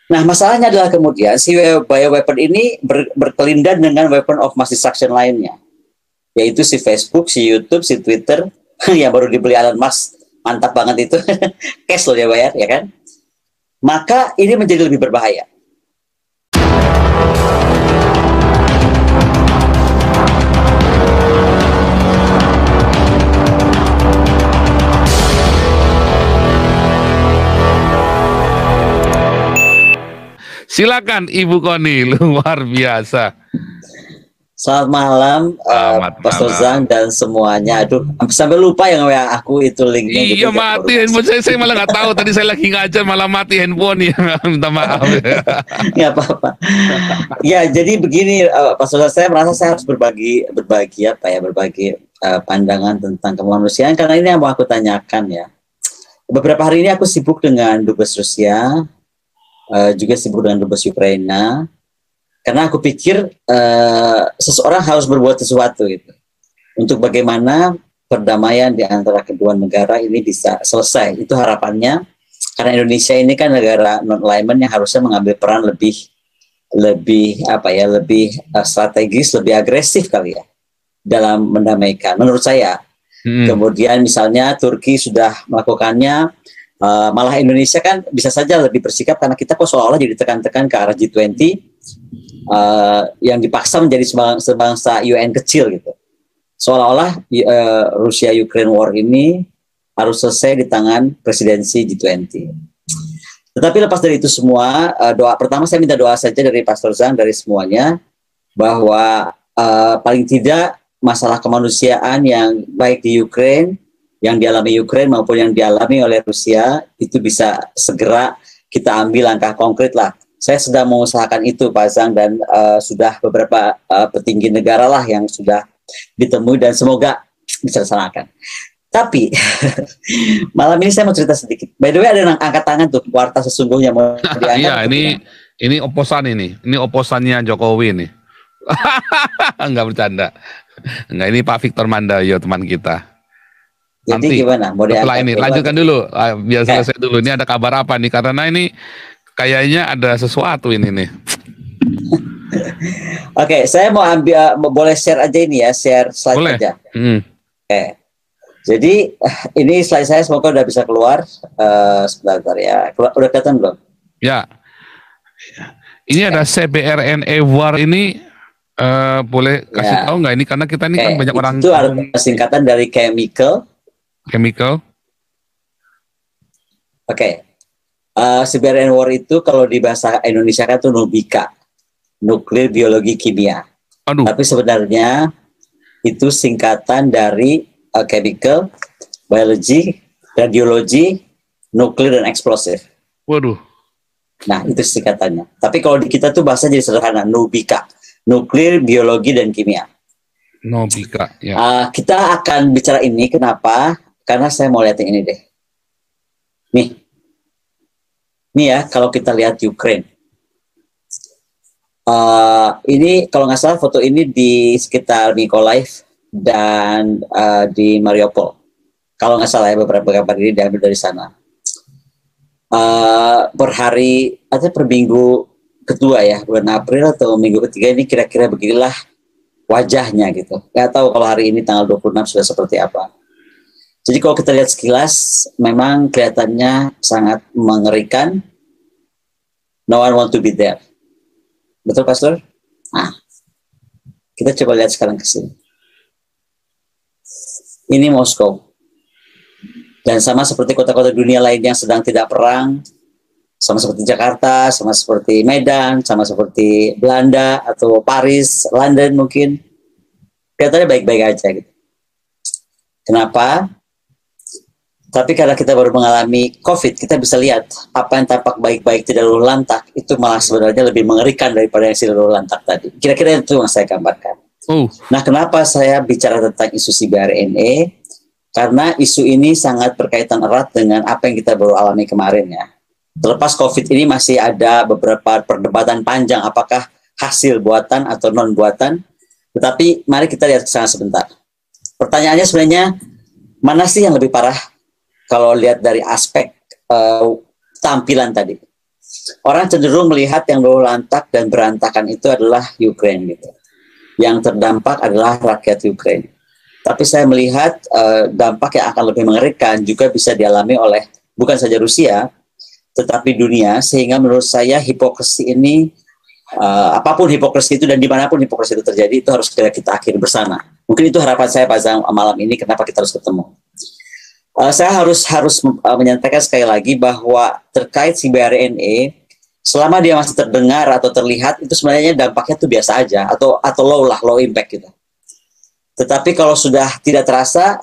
Nah, masalahnya adalah kemudian si bioweapon ini berkelindan dengan weapon of mass destruction lainnya, yaitu si Facebook, si YouTube, si Twitter yang baru dibeli Elon Musk, mantap banget itu, cash loh dia bayar, ya kan? Maka ini menjadi lebih berbahaya. Silakan Ibu Koni, luar biasa. Selamat malam, Pastor Zhang dan semuanya. Aduh, sampai lupa yang WA aku itu linknya. Iya gitu, mati handphone saya malah nggak tahu. Tadi saya lagi ngajar malah mati handphone ya. Minta maaf. Nggak apa-apa. Ya, jadi begini, Pastor Zhang, saya merasa saya harus berbagi pandangan tentang kemanusiaan karena ini yang mau aku tanyakan ya. Beberapa hari ini aku sibuk dengan dubes Rusia. Juga sibuk dengan dubes Ukraina, karena aku pikir seseorang harus berbuat sesuatu gitu, untuk bagaimana perdamaian di antara kedua negara ini bisa selesai. Itu harapannya, karena Indonesia ini kan negara non-alignment yang harusnya mengambil peran lebih strategis, lebih agresif kali ya dalam mendamaikan. Menurut saya. Kemudian misalnya Turki sudah melakukannya. Malah Indonesia kan bisa saja lebih bersikap karena kita kok seolah-olah jadi tekan-tekan ke arah G20 yang dipaksa menjadi sebangsa UN kecil gitu. Seolah-olah Rusia-Ukraine war ini harus selesai di tangan presidensi G20. Tetapi lepas dari itu semua, doa pertama saya minta doa saja dari Pastor Zhang, dari semuanya, bahwa paling tidak masalah kemanusiaan yang baik di Ukraine, yang dialami Ukraine maupun yang dialami oleh Rusia itu bisa segera kita ambil langkah konkret lah. Saya sedang mengusahakan itu, Pak Zhang, dan sudah beberapa petinggi negara lah yang sudah ditemui dan semoga bisa dilaksanakan. Tapi malam ini saya mau cerita sedikit. By the way, ada yang angkat tangan tuh, warta sesungguhnya mau diangkat. Iya, ini oposan ini oposannya Jokowi nih. Enggak bercanda. Enggak, ini Pak Victor Mandayo, teman kita. Jadi nanti gimana? Mau setelah ini lanjutkan dulu, biar selesai dulu. Ini ada kabar apa nih? Karena ini kayaknya ada sesuatu ini nih. Oke, saya mau boleh share aja ini ya, share slide boleh. Aja. Oke. Jadi ini slide saya semoga udah bisa keluar. Sebentar ya. Udah kelihatan belum? Ya. Ini ada CBRNE War ini. Boleh kasih tahu nggak ini, karena kita ini kan banyak orang. Itu singkatan dari chemical. Oke. CBRN War itu kalau di bahasa Indonesia kan itu NUBIKA, nuklir biologi kimia. Aduh. Tapi sebenarnya itu singkatan dari chemical, biology, radiology, nuklir dan eksplosif. Waduh. Nah, itu singkatannya. Tapi kalau di kita tuh bahasa jadi sederhana, NUBIKA, nuklir, biologi dan kimia. NUBIKA, ya. Kita akan bicara ini kenapa? Karena saya mau lihat yang ini deh. Nih ya, kalau kita lihat Ukraine. Ini kalau nggak salah foto ini di sekitar Mykolaiv dan di Mariupol. Kalau nggak salah ya, beberapa gambar ini diambil dari sana. Per hari atau per minggu kedua ya, bulan April atau minggu ketiga ini kira-kira beginilah wajahnya gitu. Nggak tahu kalau hari ini tanggal 26 sudah seperti apa. Jadi kalau kita lihat sekilas, memang kelihatannya sangat mengerikan. No one want to be there. Betul, Pastor? Nah, kita coba lihat sekarang ke sini. Ini Moskow. Dan sama seperti kota-kota dunia lain yang sedang tidak perang, sama seperti Jakarta, sama seperti Medan, sama seperti Belanda atau Paris, London mungkin, kelihatannya baik-baik aja gitu. Kenapa? Tapi karena kita baru mengalami COVID, kita bisa lihat apa yang tampak baik-baik tidak luluh lantak itu malah sebenarnya lebih mengerikan daripada yang si luluh lantak tadi. Kira-kira itu yang saya gambarkan. Nah, kenapa saya bicara tentang isu CBRNE? Karena isu ini sangat berkaitan erat dengan apa yang kita baru alami kemarin ya. Terlepas COVID ini masih ada beberapa perdebatan panjang apakah hasil buatan atau non buatan. Tetapi mari kita lihat ke sana sebentar. Pertanyaannya sebenarnya mana sih yang lebih parah kalau lihat dari aspek tampilan tadi? orang cenderung melihat yang luluh lantak dan berantakan itu adalah Ukraine gitu. Yang terdampak adalah rakyat Ukraine. Tapi saya melihat dampak yang akan lebih mengerikan juga bisa dialami oleh bukan saja Rusia, tetapi dunia, sehingga menurut saya hipokrisi ini, apapun hipokrisi itu dan dimanapun hipokrisi itu terjadi, itu harus kita akhiri bersama. Mungkin itu harapan saya pada malam ini, kenapa kita harus ketemu. Saya harus menyampaikan sekali lagi bahwa terkait CBRNE, selama dia masih terdengar atau terlihat, itu sebenarnya dampaknya itu biasa aja, atau low impact gitu. Tetapi kalau sudah tidak terasa,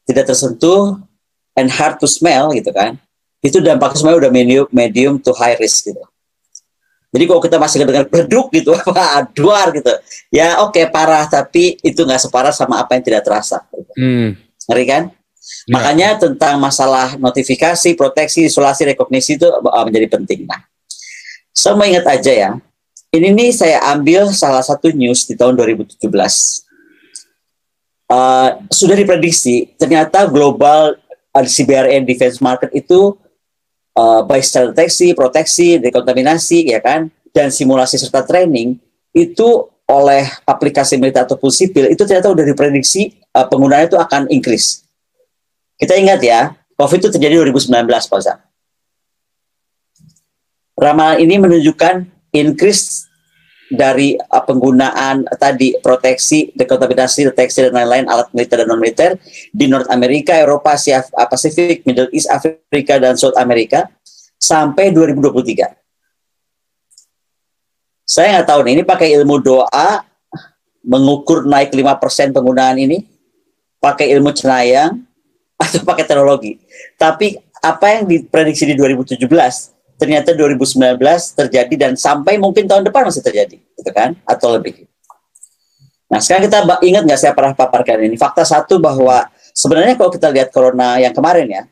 tidak tersentuh, and hard to smell gitu kan, itu dampaknya sebenarnya udah medium to high risk gitu. Jadi kalau kita masih dengar bleduk gitu, duar gitu, ya oke, parah, tapi itu nggak separah sama apa yang tidak terasa. Ngeri kan? Makanya tentang masalah notifikasi, proteksi, isolasi, rekognisi itu menjadi penting. Nah, saya mau ingat aja ya, ini nih saya ambil salah satu news di tahun 2017. Sudah diprediksi, ternyata global CBRN defense market itu baik secara deteksi, proteksi, dekontaminasi, ya kan, dan simulasi serta training itu oleh aplikasi militer ataupun sipil itu ternyata sudah diprediksi penggunaannya itu akan increase. Kita ingat ya, COVID itu terjadi 2019, Pak Zak. Ramalan ini menunjukkan increase dari penggunaan tadi proteksi, dekontaminasi, deteksi dan lain-lain alat militer dan non-militer di North Amerika, Eropa, Asia Pasifik, Middle East, Afrika dan South Amerika sampai 2023. Saya nggak tahu nih, ini pakai ilmu doa mengukur naik 5% penggunaan ini, pakai ilmu cenayang atau pakai teknologi. Tapi apa yang diprediksi di 2017 ternyata 2019 terjadi dan sampai mungkin tahun depan masih terjadi, gitu kan? Atau lebih. Nah, sekarang kita ingat nggak saya pernah paparkan ini? Fakta satu bahwa sebenarnya kalau kita lihat corona yang kemarin ya,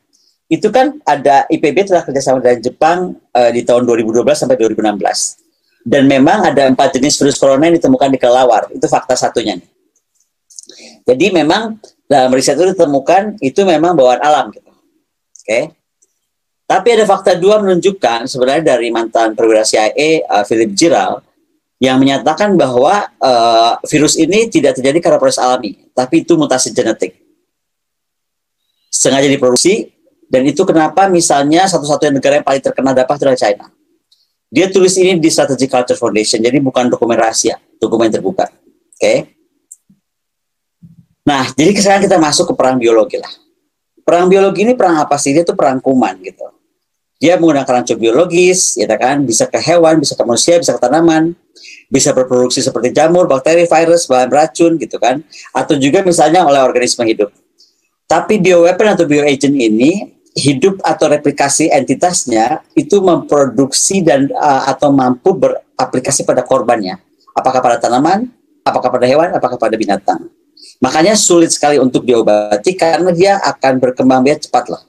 itu kan ada IPB telah kerjasama dengan Jepang di tahun 2012 sampai 2016. Dan memang ada 4 jenis virus corona yang ditemukan di kelelawar. Itu fakta satunya. Jadi memang dalam riset itu ditemukan itu memang bawaan alam gitu. Oke. Tapi ada fakta 2 menunjukkan sebenarnya dari mantan perwira CIA Philip Giral yang menyatakan bahwa virus ini tidak terjadi karena proses alami, tapi itu mutasi genetik. Sengaja diproduksi, dan itu kenapa misalnya satu-satunya negara yang paling terkena dampak adalah China. Dia tulis ini di Strategic Culture Foundation, jadi bukan dokumen rahasia, dokumen terbuka. Oke. Nah, jadi sekarang kita masuk ke perang biologi lah. Perang biologi ini perang apa sih? Dia itu perang kuman gitu. Dia menggunakan racun biologis, ya kan? Bisa ke hewan, bisa ke manusia, bisa ke tanaman, bisa berproduksi seperti jamur, bakteri, virus, bahan beracun gitu kan? Atau juga misalnya oleh organisme hidup. Tapi bioweapon atau bioagent ini hidup atau replikasi entitasnya itu memproduksi dan atau mampu beraplikasi pada korbannya. Apakah pada tanaman, apakah pada hewan, apakah pada binatang. Makanya sulit sekali untuk diobati karena dia akan berkembang biak cepat lah.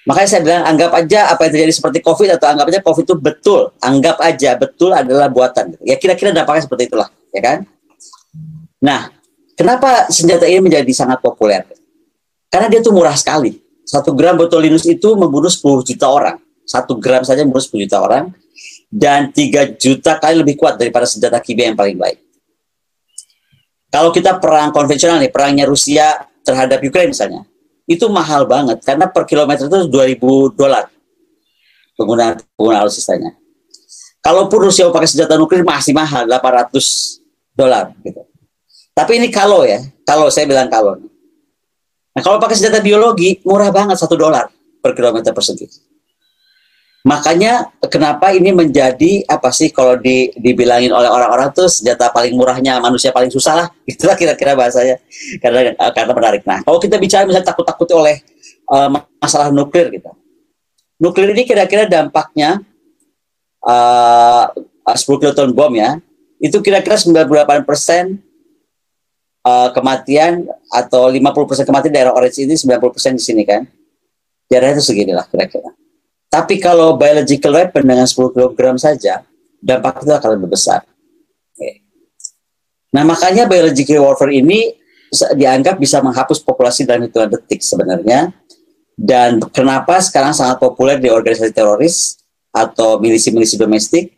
Makanya saya bilang anggap aja apa yang terjadi seperti COVID atau anggap aja COVID itu betul. Anggap aja betul adalah buatan. Ya kira-kira dampaknya seperti itulah, ya kan? Nah, kenapa senjata ini menjadi sangat populer? Karena dia tuh murah sekali. 1 gram botulinus itu membunuh 10 juta orang. 1 gram saja membunuh 10 juta orang. Dan 3 juta kali lebih kuat daripada senjata kimia yang paling baik. Kalau kita perang konvensional nih, perangnya Rusia terhadap Ukraina misalnya, itu mahal banget karena per kilometer itu $2.000 penggunaan alutsistanya. Kalaupun Rusia pakai senjata nuklir masih mahal, $800 gitu. Tapi ini kalau ya, kalau saya bilang kalau. Nah, kalau pakai senjata biologi murah banget, $1 per kilometer persegi. Makanya kenapa ini menjadi apa sih kalau dibilangin oleh orang-orang tuh senjata paling murahnya manusia paling susah lah, itulah kira-kira bahasanya karena menarik. Nah, kalau kita bicara misalnya takut-takuti oleh masalah nuklir gitu, nuklir ini kira-kira dampaknya 10 kiloton bom ya, itu kira-kira 98% kematian atau 50% kematian daerah orange ini, 90% di sini kan, daerah itu seginilah kira-kira. Tapi kalau biological weapon dengan 10 kg saja, dampak itu akan lebih besar. Oke. Nah, makanya biological warfare ini dianggap bisa menghapus populasi dalam hitungan detik sebenarnya. Dan kenapa sekarang sangat populer di organisasi teroris? atau milisi-milisi domestik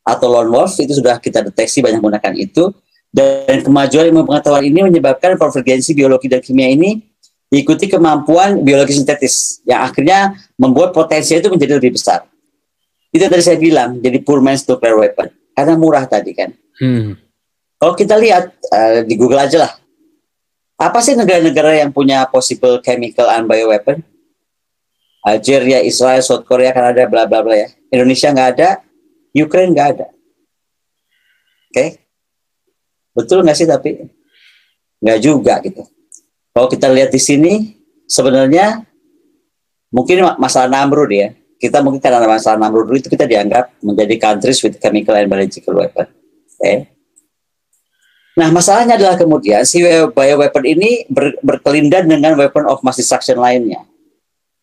atau lone wolf itu sudah kita deteksi banyak menggunakan itu. Dan kemajuan ilmu pengetahuan ini menyebabkan konvergensi biologi dan kimia ini diikuti kemampuan biologi sintetis yang akhirnya membuat potensi itu menjadi lebih besar. Itu tadi saya bilang, jadi poor man's nuclear weapon karena murah tadi kan. Kalau kita lihat di Google aja lah, apa sih negara-negara yang punya possible chemical and bioweapon? Algeria, Israel, South Korea, Kanada, bla bla bla ya. Indonesia nggak ada, Ukraine nggak ada. Oke, betul nggak sih? Tapi nggak juga gitu. Kalau kita lihat di sini, sebenarnya mungkin masalah Namrud ya. Kita mungkin karena masalah Namrud itu kita dianggap menjadi countries with chemical and biological weapon. Okay. Nah, masalahnya adalah kemudian si bioweapon ini berkelindan dengan weapon of mass destruction lainnya,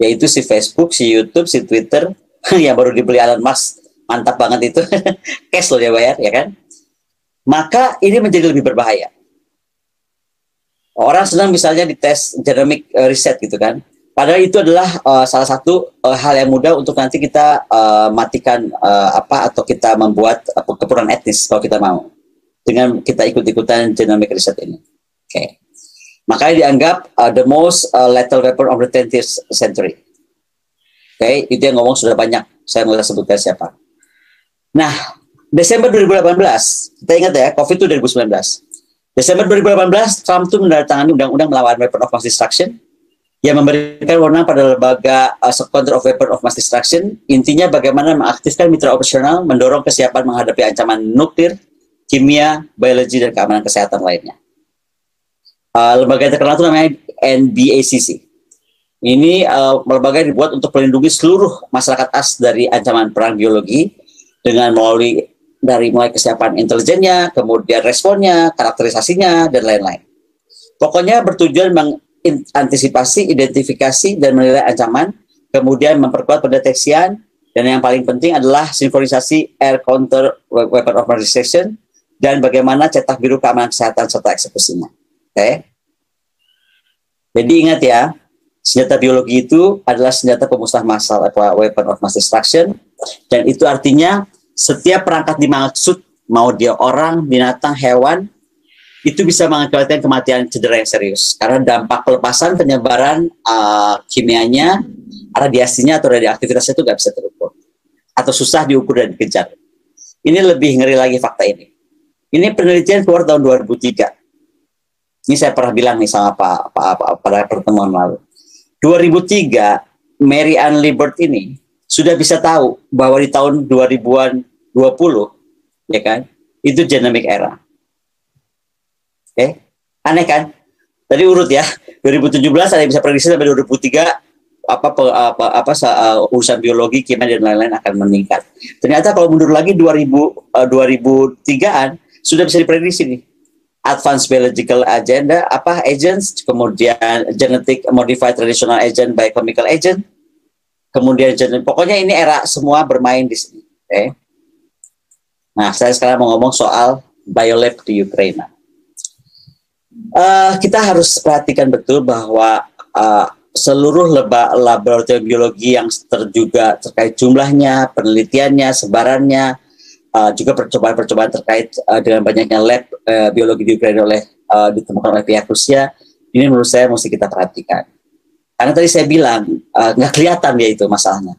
yaitu si Facebook, si YouTube, si Twitter yang baru dibeli Elon Musk, mantap banget itu, cash loh dia bayar, ya kan? Maka ini menjadi lebih berbahaya. Orang sedang misalnya dites genomic reset gitu kan, padahal itu adalah salah satu hal yang mudah untuk nanti kita matikan atau kita membuat kepuruan etnis kalau kita mau dengan kita ikut-ikutan genomic reset ini. Okay. Makanya dianggap the most lethal weapon of the 20th century. Okay, itu yang ngomong sudah banyak. Saya nggak usah sebutkan siapa. Nah, Desember 2018, kita ingat ya, COVID itu 2019. Desember 2018, Trump itu menandatangani undang-undang melawan weapon of mass destruction yang memberikan wewenang pada lembaga Subcontractor of Weapon of Mass Destruction. Intinya bagaimana mengaktifkan mitra operasional, mendorong kesiapan menghadapi ancaman nuklir, kimia, biologi, dan keamanan kesehatan lainnya. Lembaga yang terkenal itu namanya NBACC. Ini lembaga yang dibuat untuk melindungi seluruh masyarakat AS dari ancaman perang biologi dengan mulai kesiapan intelijennya, kemudian responnya, karakterisasinya, dan lain-lain. Pokoknya bertujuan mengantisipasi, identifikasi, dan menilai ancaman, kemudian memperkuat pendeteksian, dan yang paling penting adalah sinkronisasi air counter weapon of mass destruction, dan bagaimana cetak biru keamanan kesehatan serta eksekusinya. Oke. Jadi ingat ya, senjata biologi itu adalah senjata pemusnah massal atau weapon of mass destruction, dan itu artinya setiap perangkat dimaksud, mau dia orang, binatang, hewan, itu bisa mengakibatkan kematian cedera yang serius. Karena dampak pelepasan penyebaran kimianya, radiasinya atau radioaktivitasnya itu nggak bisa terukur. Atau susah diukur dan dikejar. Ini lebih ngeri lagi fakta ini. Ini penelitian keluar tahun 2003. Ini saya pernah bilang nih sama pada pertemuan lalu. 2003, Mary Ann Liebert ini sudah bisa tahu bahwa di tahun 2020, ya kan, itu genomic era. Oke, aneh kan? Tadi urut ya, 2017 ada yang bisa prediksi sampai 2003 urusan biologi, kimia, dan lain-lain akan meningkat. Ternyata kalau mundur lagi 2003-an sudah bisa diprediksi nih. Advanced biological agents, kemudian genetic modified traditional agent, biochemical agent, kemudian pokoknya ini era semua bermain di sini. Okay. Nah, saya sekarang mau ngomong soal biolab di Ukraina. Kita harus perhatikan betul bahwa seluruh laboratorium biologi yang juga terkait jumlahnya, penelitiannya, sebarannya, juga percobaan-percobaan terkait dengan banyaknya lab biologi di Ukraina ditemukan oleh pihak Rusia, ini menurut saya mesti kita perhatikan. Karena tadi saya bilang, nggak kelihatan ya itu masalahnya.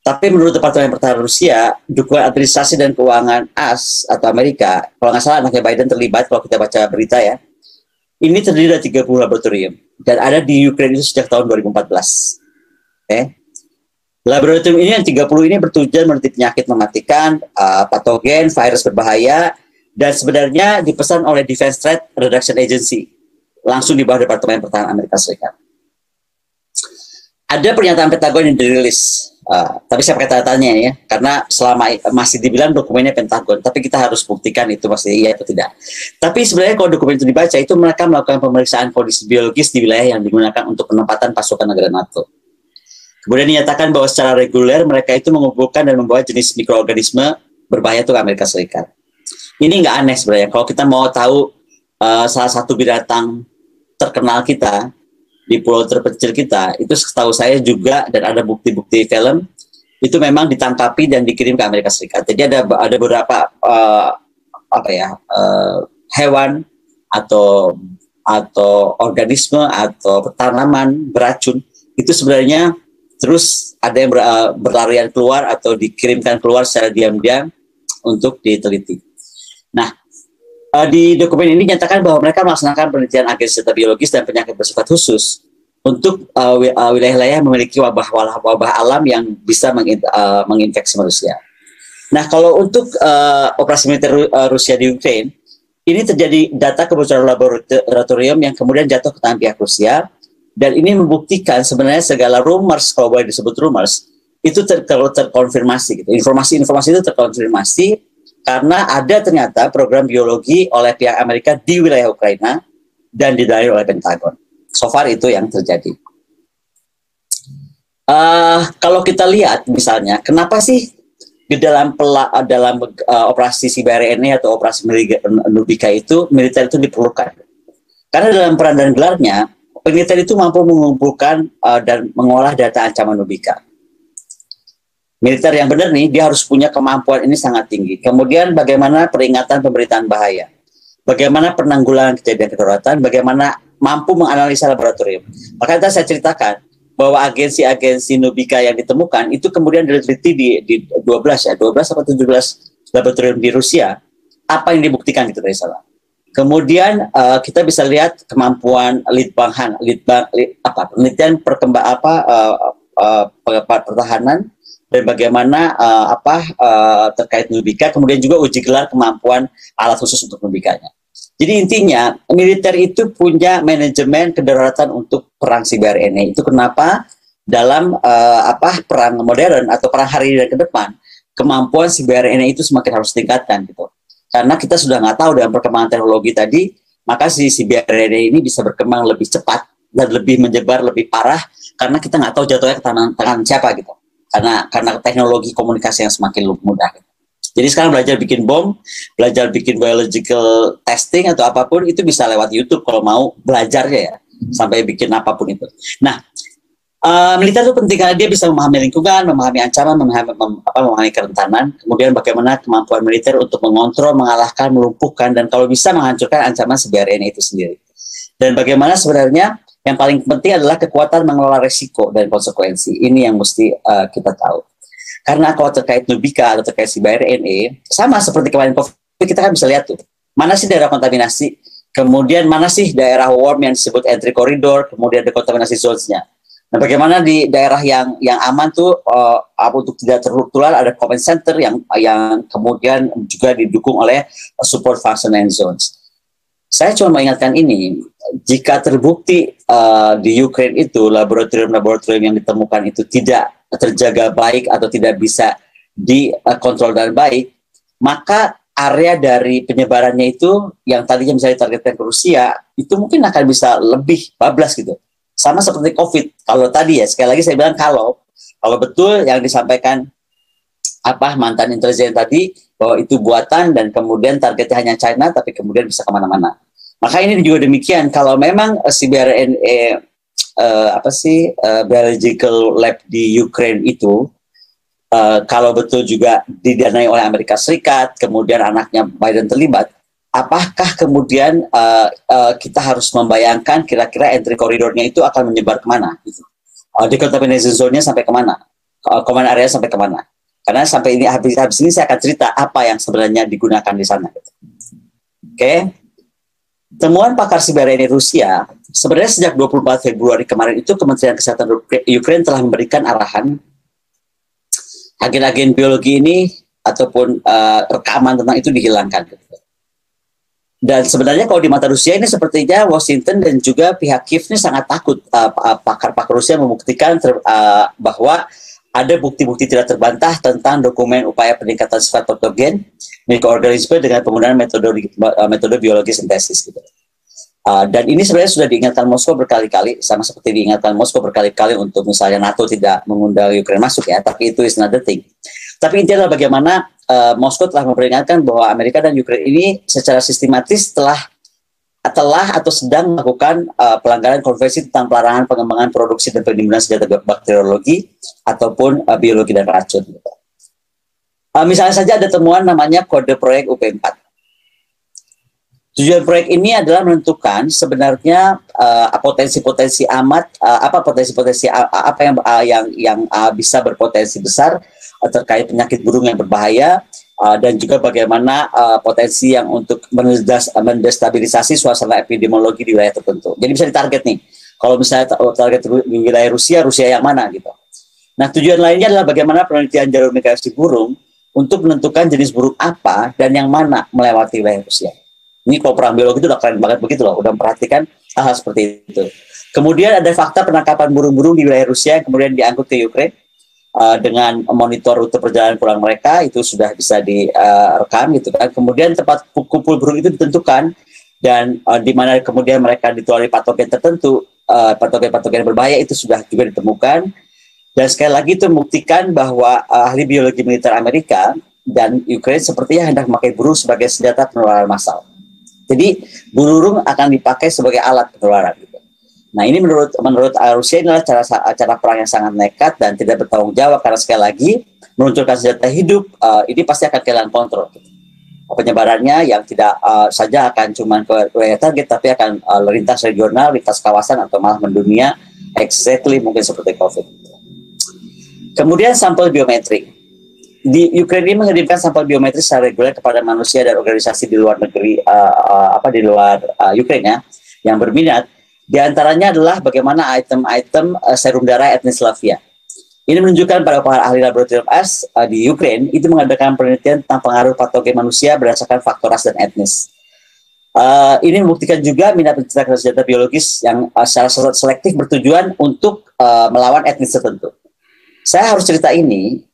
Tapi menurut Departemen Pertahanan Rusia, dukungan administrasi dan keuangan AS atau Amerika, kalau nggak salah anaknya Biden terlibat, kalau kita baca berita ya, ini terdiri dari 30 laboratorium. Dan ada di Ukraina itu sejak tahun 2014. Okay. Laboratorium ini yang 30 ini bertujuan meneliti penyakit mematikan, patogen, virus berbahaya, dan sebenarnya dipesan oleh Defense Threat Reduction Agency, langsung di bawah Departemen Pertahanan Amerika Serikat. Ada pernyataan Pentagon yang dirilis, tapi saya pakai tanda tanya ya, karena selama masih dibilang dokumennya Pentagon, tapi kita harus buktikan itu masih iya atau tidak. Tapi sebenarnya kalau dokumen itu dibaca, itu mereka melakukan pemeriksaan kondisi biologis di wilayah yang digunakan untuk penempatan pasukan negara NATO. Kemudian dinyatakan bahwa secara reguler mereka itu mengumpulkan dan membawa jenis mikroorganisme berbahaya itu ke Amerika Serikat. Ini nggak aneh sebenarnya. Kalau kita mau tahu salah satu binatang terkenal kita di pulau terpencil kita, itu setahu saya juga, dan ada bukti-bukti film, itu memang ditangkapi dan dikirim ke Amerika Serikat. Jadi ada beberapa hewan atau organisme atau tanaman beracun itu sebenarnya terus ada yang berlarian keluar atau dikirimkan keluar secara diam-diam untuk diteliti. Nah, di dokumen ini dinyatakan bahwa mereka melaksanakan penelitian agens data biologis dan penyakit bersifat khusus untuk wilayah-wilayah yang memiliki wabah alam yang bisa menginfeksi manusia. Nah, kalau untuk operasi militer Rusia di Ukraina, ini terjadi data kebocoran laboratorium yang kemudian jatuh ke tangan pihak Rusia, dan ini membuktikan sebenarnya segala rumors, kalau boleh disebut rumors, itu terkonfirmasi. Gitu. Informasi-informasi itu terkonfirmasi karena ada ternyata program biologi oleh pihak Amerika di wilayah Ukraina dan didalami oleh Pentagon. So far itu yang terjadi. Kalau kita lihat misalnya, kenapa sih di dalam operasi CBRNE atau operasi Nubika itu militer itu diperlukan? Karena dalam peran dan gelarnya, militer itu mampu mengumpulkan dan mengolah data ancaman Nubika. Militer yang benar nih, dia harus punya kemampuan ini sangat tinggi. Kemudian bagaimana peringatan pemberitaan bahaya, bagaimana penanggulangan kejadian kedaruratan, bagaimana mampu menganalisa laboratorium. Makanya saya ceritakan bahwa agensi-agensi Nubika yang ditemukan itu kemudian diteliti di 12 atau 17 laboratorium di Rusia. Apa yang dibuktikan gitu dari sana. Kemudian kita bisa lihat kemampuan penelitian pertahanan dan bagaimana terkait Nubika, kemudian juga uji gelar kemampuan alat khusus untuk Nubikanya. Jadi intinya militer itu punya manajemen kedaruratan untuk perang CBRNE. Itu kenapa dalam perang modern atau perang hari ini dan ke depan kemampuan CBRNE itu semakin harus tingkatkan gitu. Karena kita sudah nggak tahu dengan perkembangan teknologi tadi, maka si CBRNE ini bisa berkembang lebih cepat dan lebih menyebar lebih parah karena kita nggak tahu jatuhnya ke tangan siapa gitu. Karena teknologi komunikasi yang semakin mudah. Gitu. Jadi sekarang belajar bikin bom, belajar bikin biological testing atau apapun itu bisa lewat YouTube kalau mau belajarnya ya, sampai bikin apapun itu. Nah, militer itu penting karena dia bisa memahami lingkungan, memahami ancaman, memahami kerentanan, kemudian bagaimana kemampuan militer untuk mengontrol, mengalahkan, melumpuhkan, dan kalau bisa menghancurkan ancaman CBRNE itu sendiri. Dan bagaimana sebenarnya yang paling penting adalah kekuatan mengelola risiko dan konsekuensi. Ini yang mesti kita tahu. Karena kalau terkait Nubika atau terkait CBRNE, sama seperti kemarin COVID, kita kan bisa lihat tuh, mana sih daerah kontaminasi, kemudian mana sih daerah warm yang disebut entry corridor, kemudian dekontaminasi zones-nya. Nah, bagaimana di daerah yang aman tuh, untuk tidak tertular ada command center yang kemudian juga didukung oleh support function and zones. Saya cuma mengingatkan ini, jika terbukti di Ukraine itu laboratorium-laboratorium yang ditemukan itu tidak terjaga baik atau tidak bisa dikontrol dengan baik, maka area dari penyebarannya itu yang tadinya bisa ditargetkan ke Rusia itu mungkin akan bisa lebih bablas gitu. Sama seperti COVID. Kalau tadi ya, sekali lagi saya bilang kalau betul yang disampaikan mantan intelijen tadi bahwa itu buatan dan kemudian targetnya hanya China tapi kemudian bisa kemana-mana. Maka ini juga demikian, kalau memang CBRNE biological lab di Ukraine itu kalau betul juga didanai oleh Amerika Serikat, kemudian anaknya Biden terlibat, apakah kemudian kita harus membayangkan kira-kira entry koridornya itu akan menyebar kemana? Gitu. Decontamination zone-nya sampai kemana? Command area sampai kemana? Karena sampai ini habis ini saya akan cerita apa yang sebenarnya digunakan di sana. Gitu. Oke. Temuan pakar CBRNE Rusia, sebenarnya sejak 24 Februari kemarin itu Kementerian Kesehatan Ukraina telah memberikan arahan agen-agen biologi ini ataupun rekaman tentang itu dihilangkan. Dan sebenarnya kalau di mata Rusia ini sepertinya Washington dan juga pihak Kiev ini sangat takut pakar-pakar Rusia membuktikan bahwa ada bukti-bukti tidak terbantah tentang dokumen upaya peningkatan sifat patogen mikroorganisme dengan penggunaan metode biologi sintesis gitu. Dan ini sebenarnya sudah diingatkan Moskow berkali-kali, sama seperti diingatkan Moskow berkali-kali untuk misalnya NATO tidak mengundang Ukraina masuk ya, tapi itu is another thing. Tapi intinya adalah bagaimana Moskow telah memperingatkan bahwa Amerika dan Ukraina ini secara sistematis telah telah atau sedang melakukan pelanggaran konvensi tentang pelarangan pengembangan, produksi dan penimbunan senjata bakteriologi ataupun biologi dan racun. Misalnya saja ada temuan namanya kode proyek UP4. Tujuan proyek ini adalah menentukan sebenarnya potensi-potensi apa yang bisa berpotensi besar terkait penyakit burung yang berbahaya, dan juga bagaimana potensi yang untuk mendestabilisasi suasana epidemiologi di wilayah tertentu. Jadi bisa ditarget nih, kalau misalnya target di wilayah Rusia yang mana gitu. Nah, tujuan lainnya adalah bagaimana penelitian jarum migrasi burung untuk menentukan jenis burung apa dan yang mana melewati wilayah Rusia. Ini kalau perang biologi itu udah keren banget begitu loh, udah memperhatikan hal seperti itu. Kemudian ada fakta penangkapan burung-burung di wilayah Rusia yang kemudian diangkut ke Ukraina. Dengan monitor rute perjalanan pulang mereka itu sudah bisa direkam gitu kan. Kemudian tempat kumpul burung itu ditentukan dan di mana kemudian mereka ditulari patogen tertentu, patogen-patogen berbahaya itu sudah juga ditemukan. Dan sekali lagi itu membuktikan bahwa ahli biologi militer Amerika dan Ukraina sepertinya hendak memakai burung sebagai senjata penularan massal. Jadi burung akan dipakai sebagai alat penularan gitu. Nah, ini menurut Rusia adalah cara perang yang sangat nekat dan tidak bertanggung jawab, karena sekali lagi meluncurkan senjata hidup ini pasti akan kehilangan kontrol. Penyebarannya yang tidak saja akan cuma ke wilayah target, tapi akan lintas regional, lintas kawasan, atau malah mendunia, exactly mungkin seperti COVID. Kemudian sampel biometrik. Di Ukraina ini mengirimkan sampel biometrik secara reguler kepada manusia dan organisasi di luar negeri, di luar Ukraina yang berminat. Di antaranya adalah bagaimana item-item serum darah etnis Slavia. Ini menunjukkan pada para ahli laboratorium ARS di Ukraina itu mengadakan penelitian tentang pengaruh patogen manusia berdasarkan faktor ras dan etnis. Ini membuktikan juga minat pencipta senjata biologis yang secara selektif bertujuan untuk melawan etnis tertentu. Saya harus cerita ini,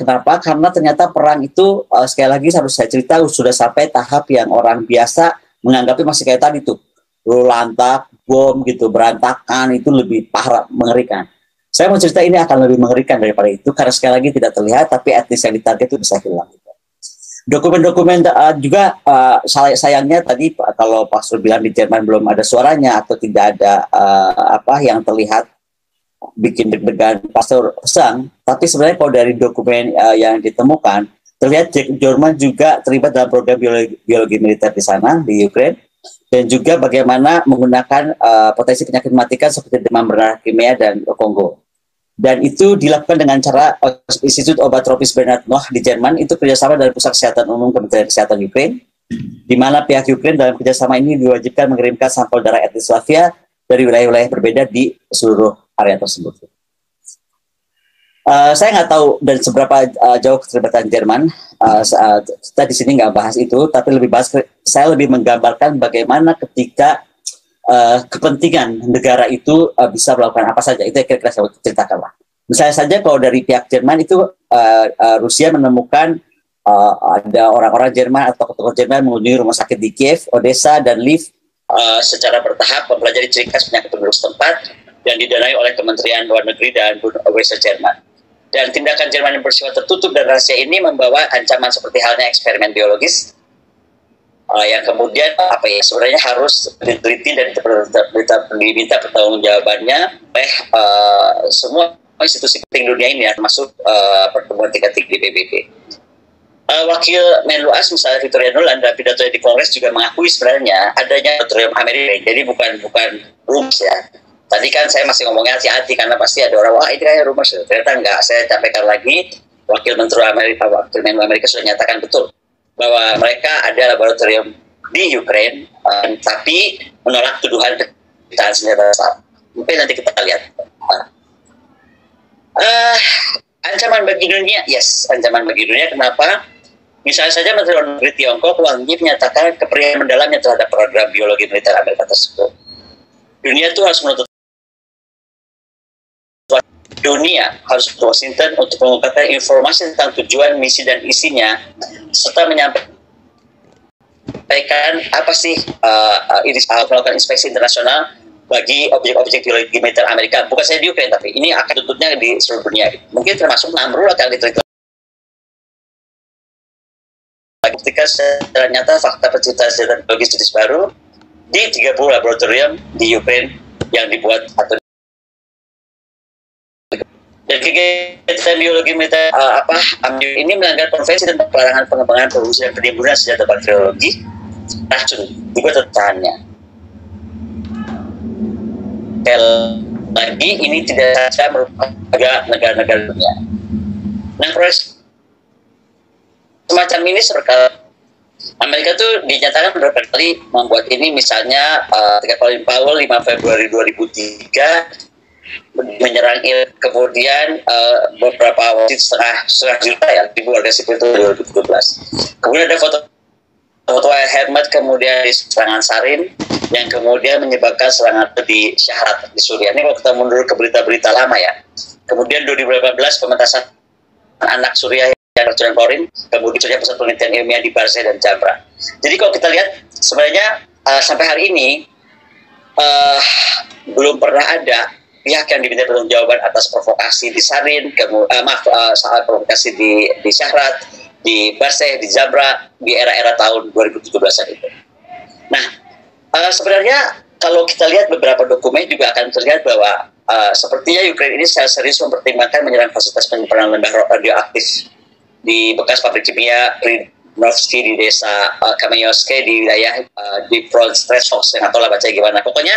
kenapa? Karena ternyata perang itu, sekali lagi harus saya cerita, sudah sampai tahap yang orang biasa menganggapnya masih kayak tadi tuh. Lantak, bom gitu, berantakan, itu lebih parah, mengerikan. Saya mau cerita ini akan lebih mengerikan daripada itu, karena sekali lagi tidak terlihat, tapi etnis yang ditarget itu bisa hilang. Dokumen-dokumen juga, sayangnya tadi kalau Pak Sur bilang di Jerman belum ada suaranya, atau tidak ada yang terlihat bikin deg-degan Pastor Pesang, tapi sebenarnya kalau dari dokumen yang ditemukan, terlihat Jerman juga terlibat dalam program biologi militer di sana, di Ukraina, dan juga bagaimana menggunakan potensi penyakit mematikan seperti demam berdarah kimia dan Kongo. Dan itu dilakukan dengan cara Institut Obat Tropis Bernard Noah di Jerman, itu kerjasama dari Pusat Kesehatan Umum Kementerian Kesehatan Ukraina, di mana pihak Ukraina dalam kerjasama ini diwajibkan mengirimkan sampel darah etnis Slavia dari wilayah-wilayah berbeda di seluruh area tersebut. Saya nggak tahu dan seberapa jauh keterlibatan Jerman. Kita di sini nggak bahas itu, tapi saya lebih menggambarkan bagaimana ketika kepentingan negara itu bisa melakukan apa saja. Itu yang kira-kira saya ceritakan lah. Misalnya saja kalau dari pihak Jerman itu Rusia menemukan ada orang-orang Jerman atau tokoh Jerman mengunjungi rumah sakit di Kiev, Odessa, dan Lviv secara bertahap mempelajari ciri khas penyakit penduduk setempat dan didanai oleh Kementerian Luar Negeri dan Bundeswehr Jerman. Dan tindakan Jerman yang bersifat tertutup dan rahasia ini membawa ancaman seperti halnya eksperimen biologis yang kemudian sebenarnya harus diteliti dan diminta pertanggungjawabannya oleh semua institusi penting dunia ini, termasuk pertemuan tingkat tinggi PBB. Wakil Menlu AS misalnya Victoria Nuland dalam pidatonya di Kongres juga mengakui sebenarnya adanya laboratorium Amerika, jadi bukan rumus ya. Tadi kan saya masih ngomongnya hati-hati karena pasti ada orang, wah ini kayak rumus. Ternyata enggak, saya sampaikan lagi, Wakil Menlu Amerika sudah nyatakan betul bahwa mereka ada laboratorium di Ukraina, tapi menolak tuduhan penciptaan senjata massal. Mungkin nanti kita lihat. Ancaman bagi dunia, yes, ancaman bagi dunia. Kenapa? Misalnya saja Menteri Luar Negeri Tiongkok Wang Yi menyatakan keprihatinan mendalamnya terhadap program biologi militer Amerika tersebut. Dunia itu harus menuntut ke Washington untuk mengungkapkan informasi tentang tujuan, misi, dan isinya, serta menyampaikan apa sih melakukan inspeksi internasional bagi objek-objek biologi militer Amerika. Bukan saya di Ukraina, tapi ini akan tutupnya di seluruh dunia. Mungkin termasuk Namrud akan diteliti. Ketika secara nyata fakta penciptaan senjata biologis jenis baru di 30 laboratorium di Ukraine yang dibuat atau dan kegiatan biologi militer ini melanggar konvensi tentang pelarangan pengembangan, produksi dan penimbunan senjata bakteriologi racun juga tentangnya. Lagi ini tidak saja merupakan negara-negara dunia. Nah, proses semacam ini serta Amerika tuh dinyatakan beberapa kali membuat ini, misalnya ketika Colin Powell 5 Februari 2003 menyerang Irak, kemudian beberapa setengah juta ya di warga sipil itu 2017. Kemudian ada foto Hermat kemudian di serangan Sarin yang kemudian menyebabkan serangan di Syahrat di Suriah. Ini kalau kita mundur ke berita-berita lama ya. Kemudian 2018 pementasan anak Suriah yang racun klorin, kemudian Suriah pusat penelitian ilmiah di Barzeh dan Jabra. Jadi kalau kita lihat sebenarnya sampai hari ini belum pernah ada pihak yang diminta pertanggungjawaban atas provokasi di Sarin, saat provokasi di Syahrat, di Barzeh, di Jabra, di era-era tahun 2017-an itu. Nah, sebenarnya kalau kita lihat beberapa dokumen juga akan terlihat bahwa sepertinya Ukraina ini secara serius mempertimbangkan menyerang fasilitas penyimpanan limbah radioaktif di bekas pabrik kimia Pridnovsky di desa Kamenyovske di wilayah di Protrestovsk, yang atau lah baca gimana. Pokoknya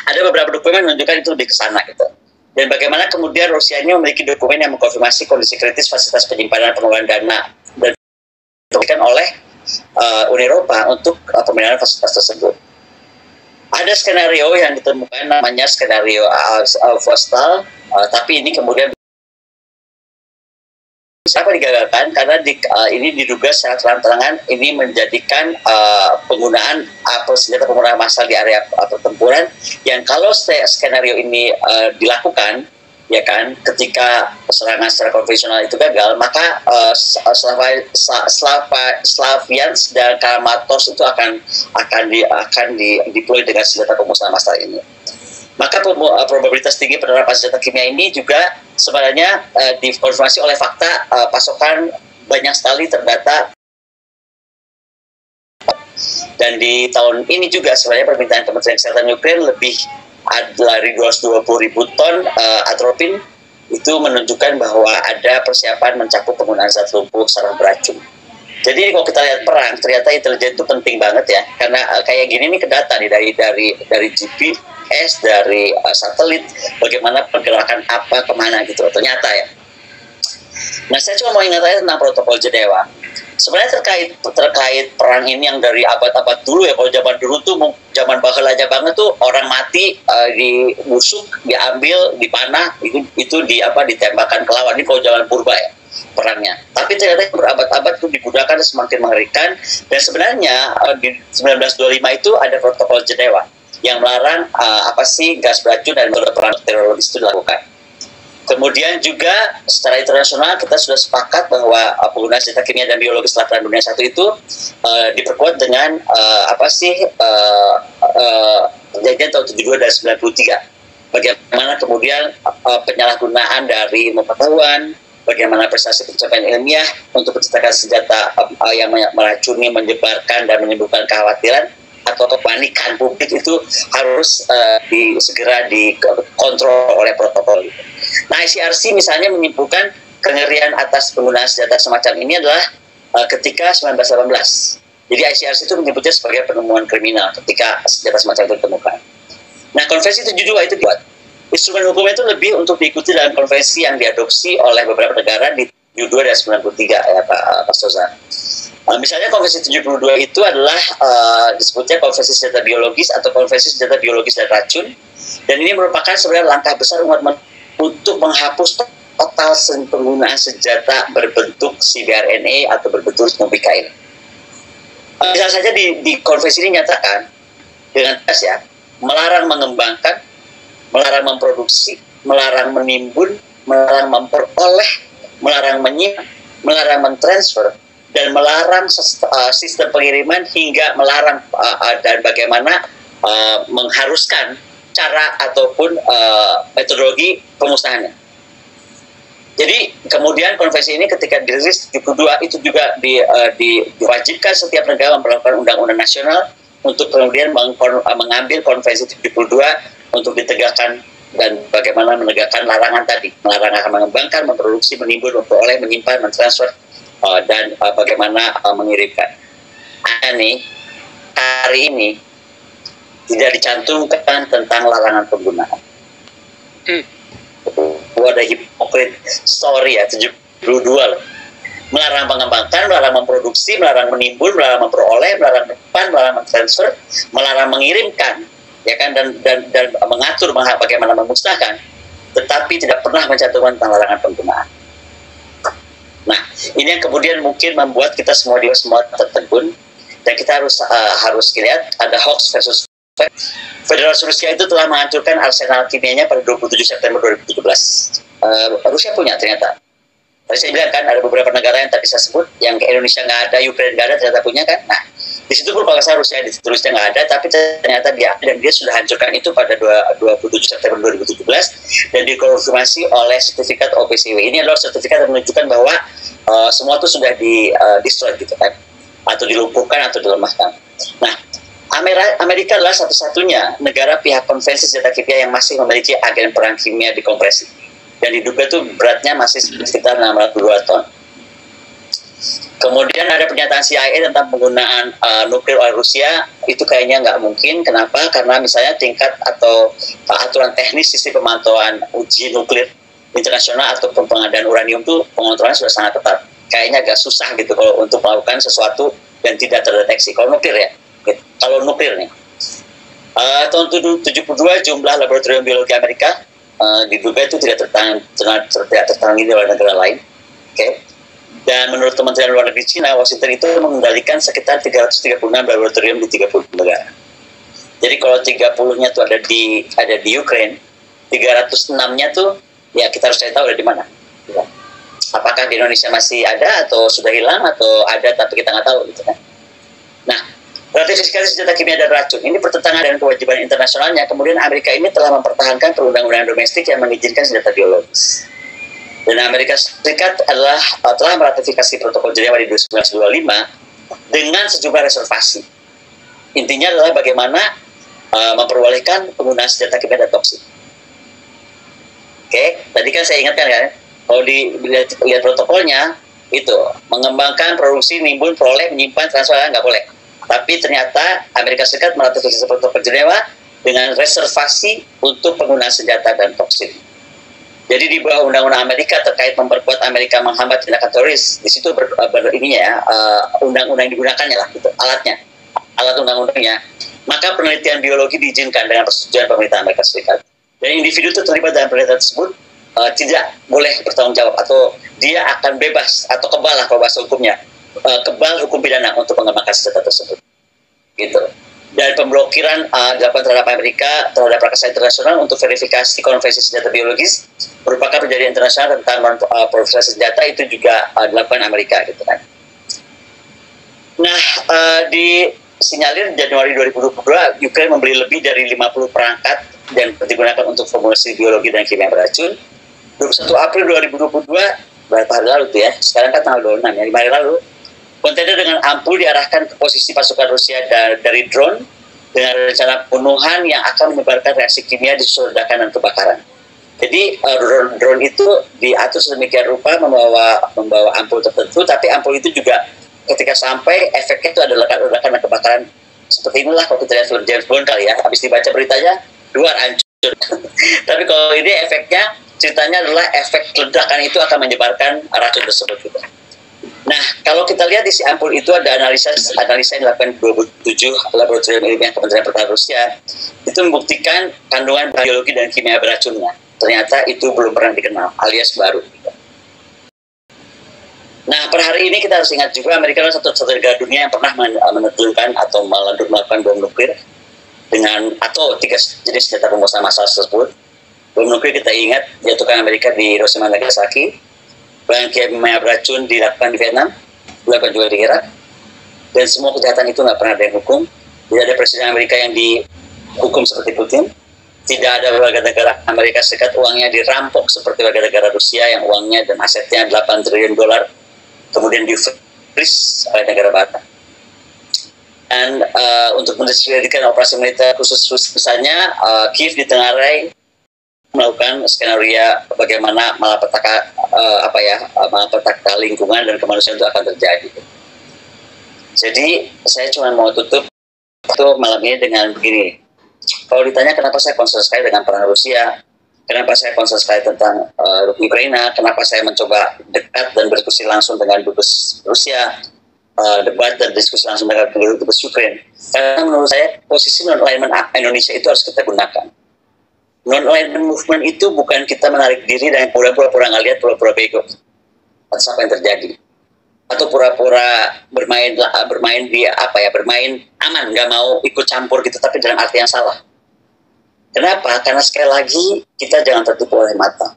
ada beberapa dokumen menunjukkan itu lebih ke sana gitu. Dan bagaimana kemudian Rusia ini memiliki dokumen yang mengkonfirmasi kondisi kritis fasilitas penyimpanan pengeluaran dana dan diberikan oleh Uni Eropa untuk pemindahan fasilitas tersebut. Ada skenario yang ditemukan namanya skenario Vostal, tapi ini kemudian siapa digagalkan karena ini diduga secara terang-terangan ini menjadikan penggunaan senjata pembunuhan massal di area pertempuran, yang kalau skenario ini dilakukan ya kan, ketika serangan secara konvensional itu gagal, maka Slaviansk dan Kramatorsk itu akan deploy dengan senjata pemusnahan massal ini. Maka probabilitas tinggi penerapan senjata kimia ini juga sebenarnya dikonfirmasi oleh fakta pasokan banyak sekali terdata. Dan di tahun ini juga sebenarnya permintaan Kementerian Kesehatan Ukraina lebih dari 220.000 ton atropin, itu menunjukkan bahwa ada persiapan mencakup penggunaan zat lumpuh saraf beracun. Jadi kalau kita lihat perang, ternyata intelijen itu penting banget ya, karena kayak gini nih kedata nih dari GPS, dari satelit, bagaimana pergerakan apa kemana gitu, ternyata ya. Nah, saya cuma mau ingat aja tentang protokol Jenewa. Sebenarnya terkait perang ini yang dari abad-abad dulu ya, kalau zaman dulu tuh zaman baheula banget tuh orang mati dibusuk, diambil, dipanah, itu ditembakkan ke lawan. Ini kalau zaman purba ya perangnya. Tapi ternyata berabad-abad itu digunakan semakin mengerikan, dan sebenarnya di 1925 itu ada protokol Jenewa yang melarang gas beracun dan perang teroris itu dilakukan. Kemudian juga secara internasional kita sudah sepakat bahwa penggunaan senjata kimia dan biologi setelah Perang Dunia I itu diperkuat dengan perjanjian tahun 72 dan 93. Bagaimana kemudian penyalahgunaan dari ilmu pengetahuan, bagaimana prestasi pencapaian ilmiah untuk menciptakan senjata yang meracuni, menyebarkan dan menimbulkan kekhawatiran atau kepanikan publik itu harus segera dikontrol oleh protokol. Nah, ICRC misalnya menyimpulkan kengerian atas penggunaan senjata semacam ini adalah ketika 1918. Jadi ICRC itu menyebutnya sebagai penemuan kriminal ketika senjata semacam itu ditemukan. Nah, konvensi 72 itu dibuat. Instrumen hukumnya itu lebih untuk diikuti dalam konvensi yang diadopsi oleh beberapa negara di 72 dan 93 ya Pak Sozan. Misalnya konvensi 72 itu adalah disebutnya konvensi senjata biologis atau konvensi senjata biologis dan racun, dan ini merupakan sebenarnya langkah besar umat untuk menghapus total penggunaan senjata berbentuk CBRNE atau berbentuk mubikain. Misalnya saja di konvensi ini nyatakan dengan tegas ya, melarang mengembangkan, melarang memproduksi, melarang menimbun, melarang memperoleh, melarang menyimpan, melarang mentransfer, dan melarang sistem pengiriman hingga melarang dan bagaimana mengharuskan cara ataupun metodologi pemusnahannya. Jadi kemudian konvensi ini ketika dirilis 72 itu juga diwajibkan setiap negara memperlakukan undang-undang nasional untuk kemudian mengambil konvensi 72 untuk ditegakkan dan bagaimana menegakkan larangan tadi, melarang akan mengembangkan, memproduksi, menimbun, memperoleh, menyimpan, mentransfer, dan bagaimana mengirimkan. Nih, hari ini tidak dicantumkan tentang larangan penggunaan. Ada hipokrit story ya, 72 loh. Melarang mengembangkan, melarang memproduksi, melarang menimbun, melarang memperoleh, melarang menyimpan, melarang mentransfer, melarang mengirimkan, ya kan, dan mengatur bagaimana memusnahkan, tetapi tidak pernah mencantumkan tentang larangan penggunaan. Nah, ini yang kemudian mungkin membuat kita semua tertegun, dan kita harus lihat ada hoax versus fact. Federasi Rusia itu telah menghancurkan arsenal kimianya pada 27 September 2017. Rusia punya ternyata. Tadi saya bilang kan ada beberapa negara yang tadi saya sebut, yang Indonesia nggak ada, Ukraina nggak ada, ternyata punya kan. Nah, di situ pun kalau Rusia di Rusia nggak ada, tapi ternyata dia sudah hancurkan itu pada 27 September 2017 dan dikonfirmasi oleh sertifikat OPCW. Ini adalah sertifikat yang menunjukkan bahwa semua itu sudah di-destroy gitu kan, atau dilumpuhkan atau dilemahkan. Nah, Amerika adalah satu-satunya negara pihak konvensi senjata kimia yang masih memiliki agen perang kimia dikompresi. Dan diduga itu beratnya masih sekitar 602 ton. Kemudian ada pernyataan CIA tentang penggunaan nuklir oleh Rusia, itu kayaknya nggak mungkin. Kenapa? Karena misalnya tingkat atau aturan teknis sisi pemantauan uji nuklir internasional atau pengadaan uranium itu pengontrolannya sudah sangat ketat. Kayaknya agak susah gitu kalau untuk melakukan sesuatu yang tidak terdeteksi. Kalau nuklir ya, gitu. Kalau nuklir nih, tahun 72 jumlah laboratorium biologi Amerika diduga itu tidak tertangani oleh negara lain. Okay. Dan menurut Kementerian Luar Negeri Cina, Washington itu mengendalikan sekitar 336 laboratorium di 30 negara. Jadi kalau 30-nya itu ada di Ukraina, 306-nya tuh ya kita harus cari tahu ada di mana. Ya. Apakah di Indonesia masih ada atau sudah hilang atau ada tapi kita nggak tahu gitu kan. Nah, ratifikasi senjata kimia dan racun ini bertentangan dengan kewajiban internasionalnya. Kemudian Amerika ini telah mempertahankan perundang-undangan domestik yang mengizinkan senjata biologis. Dan Amerika Serikat telah meratifikasi protokol Jenewa di 1925 dengan sejumlah reservasi. Intinya adalah bagaimana memperbolehkan penggunaan senjata kimia dan toksik. Oke, tadi kan saya ingatkan kan, kalau lihat protokolnya itu mengembangkan, produksi, nimbun, peroleh, menyimpan, transfer nggak boleh. Tapi ternyata Amerika Serikat meratifikasi protokol Jenewa dengan reservasi untuk penggunaan senjata dan toksik. Jadi di bawah undang-undang Amerika terkait memperkuat Amerika menghambat tindakan teroris, di situ undang-undang yang digunakannya lah, gitu, alat undang-undangnya. Maka penelitian biologi diizinkan dengan persetujuan pemerintah Amerika Serikat. Dan individu itu terlibat dalam penelitian tersebut tidak boleh bertanggung jawab atau dia akan bebas atau kebal lah kalau bahasa hukumnya, kebal hukum pidana untuk mengembangkan senjata tersebut. Gitu. Dan pemblokiran dilakukan terhadap Amerika terhadap Rakasa Internasional untuk verifikasi konvensi senjata biologis merupakan perjanjian internasional tentang proliferasi senjata, itu juga dilakukan Amerika gitu kan. Nah, disinyalir Januari 2022 Ukraina membeli lebih dari 50 perangkat dan digunakan untuk formulasi biologi dan kimia beracun. 21 April 2022, berapa hari lalu tuh ya, sekarang kan tanggal 26 ya, 5 hari lalu, kontainer dengan ampul diarahkan ke posisi pasukan Rusia dari drone dengan rencana pembunuhan yang akan menyebarkan reaksi kimia di suatu ledakan dan kebakaran. Jadi drone itu diatur sedemikian rupa membawa ampul tertentu, tapi ampul itu juga ketika sampai efeknya itu ada ledakan dan kebakaran. Seperti inilah kalau kita lihat film James Bond kali ya, habis dibaca beritanya luar hancur. Tapi kalau ini efeknya, ceritanya adalah efek ledakan itu akan menyebarkan racun tersebut gitu. Nah, kalau kita lihat isi ampul itu ada analisa yang dilakukan 27 laboratorium ilmiah Kementerian Pertahanan Rusia, itu membuktikan kandungan biologi dan kimia beracunnya. Ternyata itu belum pernah dikenal, alias baru. Nah, per hari ini kita harus ingat juga Amerika adalah satu negara dunia yang pernah menerjunkan atau melakukan bom nuklir dengan atau 3 jenis senjata pemusnah massal tersebut. Bom nuklir kita ingat jatuhkan Amerika di Hiroshima dan Nagasaki. Bahan kimia beracun dilakukan di Vietnam, dilakukan juga di Irak, dan semua kejahatan itu nggak pernah ada yang hukum. Tidak ada presiden Amerika yang dihukum seperti Putin. Tidak ada warga negara Amerika Serikat uangnya dirampok seperti warga negara Rusia yang uangnya dan asetnya 8 triliun dolar kemudian di-freeze oleh negara Barat. untuk mendiskreditkan operasi militer khusus misalnya Kiev ditengarai melakukan skenario bagaimana malapetaka malapetaka lingkungan dan kemanusiaan itu akan terjadi. Jadi saya cuma mau tutup malam ini dengan begini. Kalau ditanya kenapa saya concern sekali dengan perang Rusia, kenapa saya concern sekali tentang Ukraina, kenapa saya mencoba dekat dan berdiskusi langsung dengan dubes Rusia, debat dan diskusi langsung dengan dubes Ukraina. Karena menurut saya posisi non-alignment Indonesia itu harus kita gunakan. Non-alignment movement itu bukan kita menarik diri dan pura-pura nggak lihat, pura-pura bego atas apa yang terjadi, atau pura-pura bermain aman, nggak mau ikut campur gitu, tapi dalam arti yang salah. Kenapa? Karena sekali lagi kita jangan tertipu oleh mata.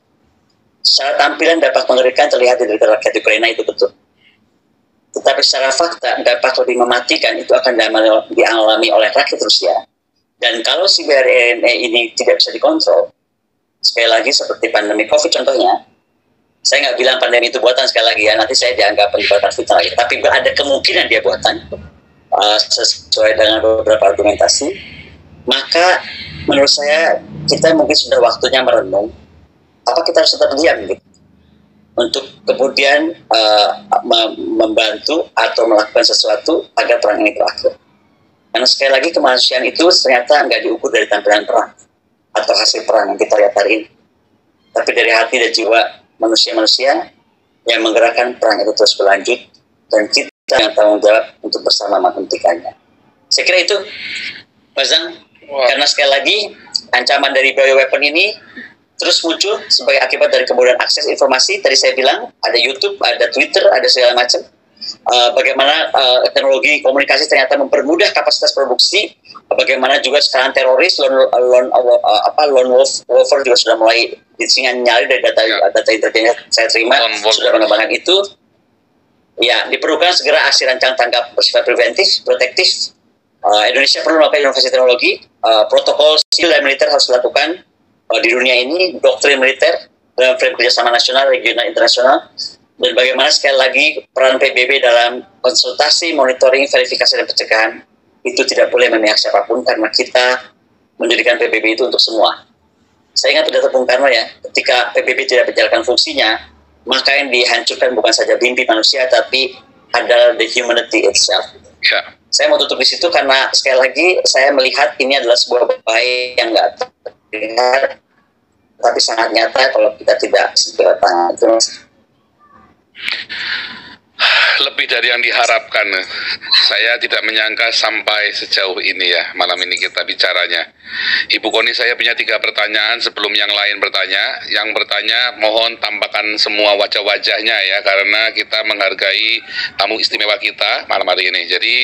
Secara tampilan dapat mengerikan terlihat dari rakyat Ukraina, itu betul. Tetapi secara fakta dapat lebih mematikan, itu akan dialami oleh rakyat Rusia. Dan kalau si BRNE ini tidak bisa dikontrol, sekali lagi seperti pandemi COVID contohnya, saya nggak bilang pandemi itu buatan sekali lagi ya, nanti saya dianggap penyebaran fitnah lagi. Tapi ada kemungkinan dia buatan, sesuai dengan beberapa argumentasi. Maka menurut saya kita mungkin sudah waktunya merenung, apa kita harus tetap diam gitu, untuk kemudian membantu atau melakukan sesuatu agar perang ini berakhir. Karena sekali lagi kemanusiaan itu ternyata nggak diukur dari tampilan perang atau hasil perang yang kita lihat hari ini, tapi dari hati dan jiwa manusia-manusia yang menggerakkan perang itu terus berlanjut, dan kita yang tanggung jawab untuk bersama menghentikannya. Saya kira itu, Mas Zang. Karena sekali lagi ancaman dari bioweapon ini terus muncul sebagai akibat dari kemudahan akses informasi. Tadi saya bilang ada YouTube, ada Twitter, ada segala macam. Bagaimana teknologi komunikasi ternyata mempermudah kapasitas produksi. Bagaimana juga sekarang teroris, lone wolf warfare juga sudah mulai nyari dari data intelijen saya terima sudah mengembangkan itu. Ya, diperlukan segera aksi rancang tanggap bersifat preventif, protektif. Indonesia perlu melakukan inovasi teknologi, protokol sipil dan militer harus dilakukan di dunia ini, doktrin militer dalam frame kerjasama nasional, regional, internasional, dan bagaimana sekali lagi peran PBB dalam konsultasi, monitoring, verifikasi, dan pencegahan itu tidak boleh memihak siapapun, karena kita mendirikan PBB itu untuk semua. Saya ingat pidato Bung Karno ya, ketika PBB tidak menjalankan fungsinya, maka yang dihancurkan bukan saja mimpi manusia, tapi adalah the humanity itself. Ya. Saya mau tutup di situ karena sekali lagi saya melihat ini adalah sebuah bahaya yang nggak terlihat, tapi sangat nyata kalau kita tidak segera tangan. Lebih dari yang diharapkan. Saya tidak menyangka sampai sejauh ini ya, malam ini kita bicaranya. Ibu Koni, saya punya 3 pertanyaan sebelum yang lain bertanya. Yang bertanya mohon tampakkan semua wajah-wajahnya ya, karena kita menghargai tamu istimewa kita malam hari ini. Jadi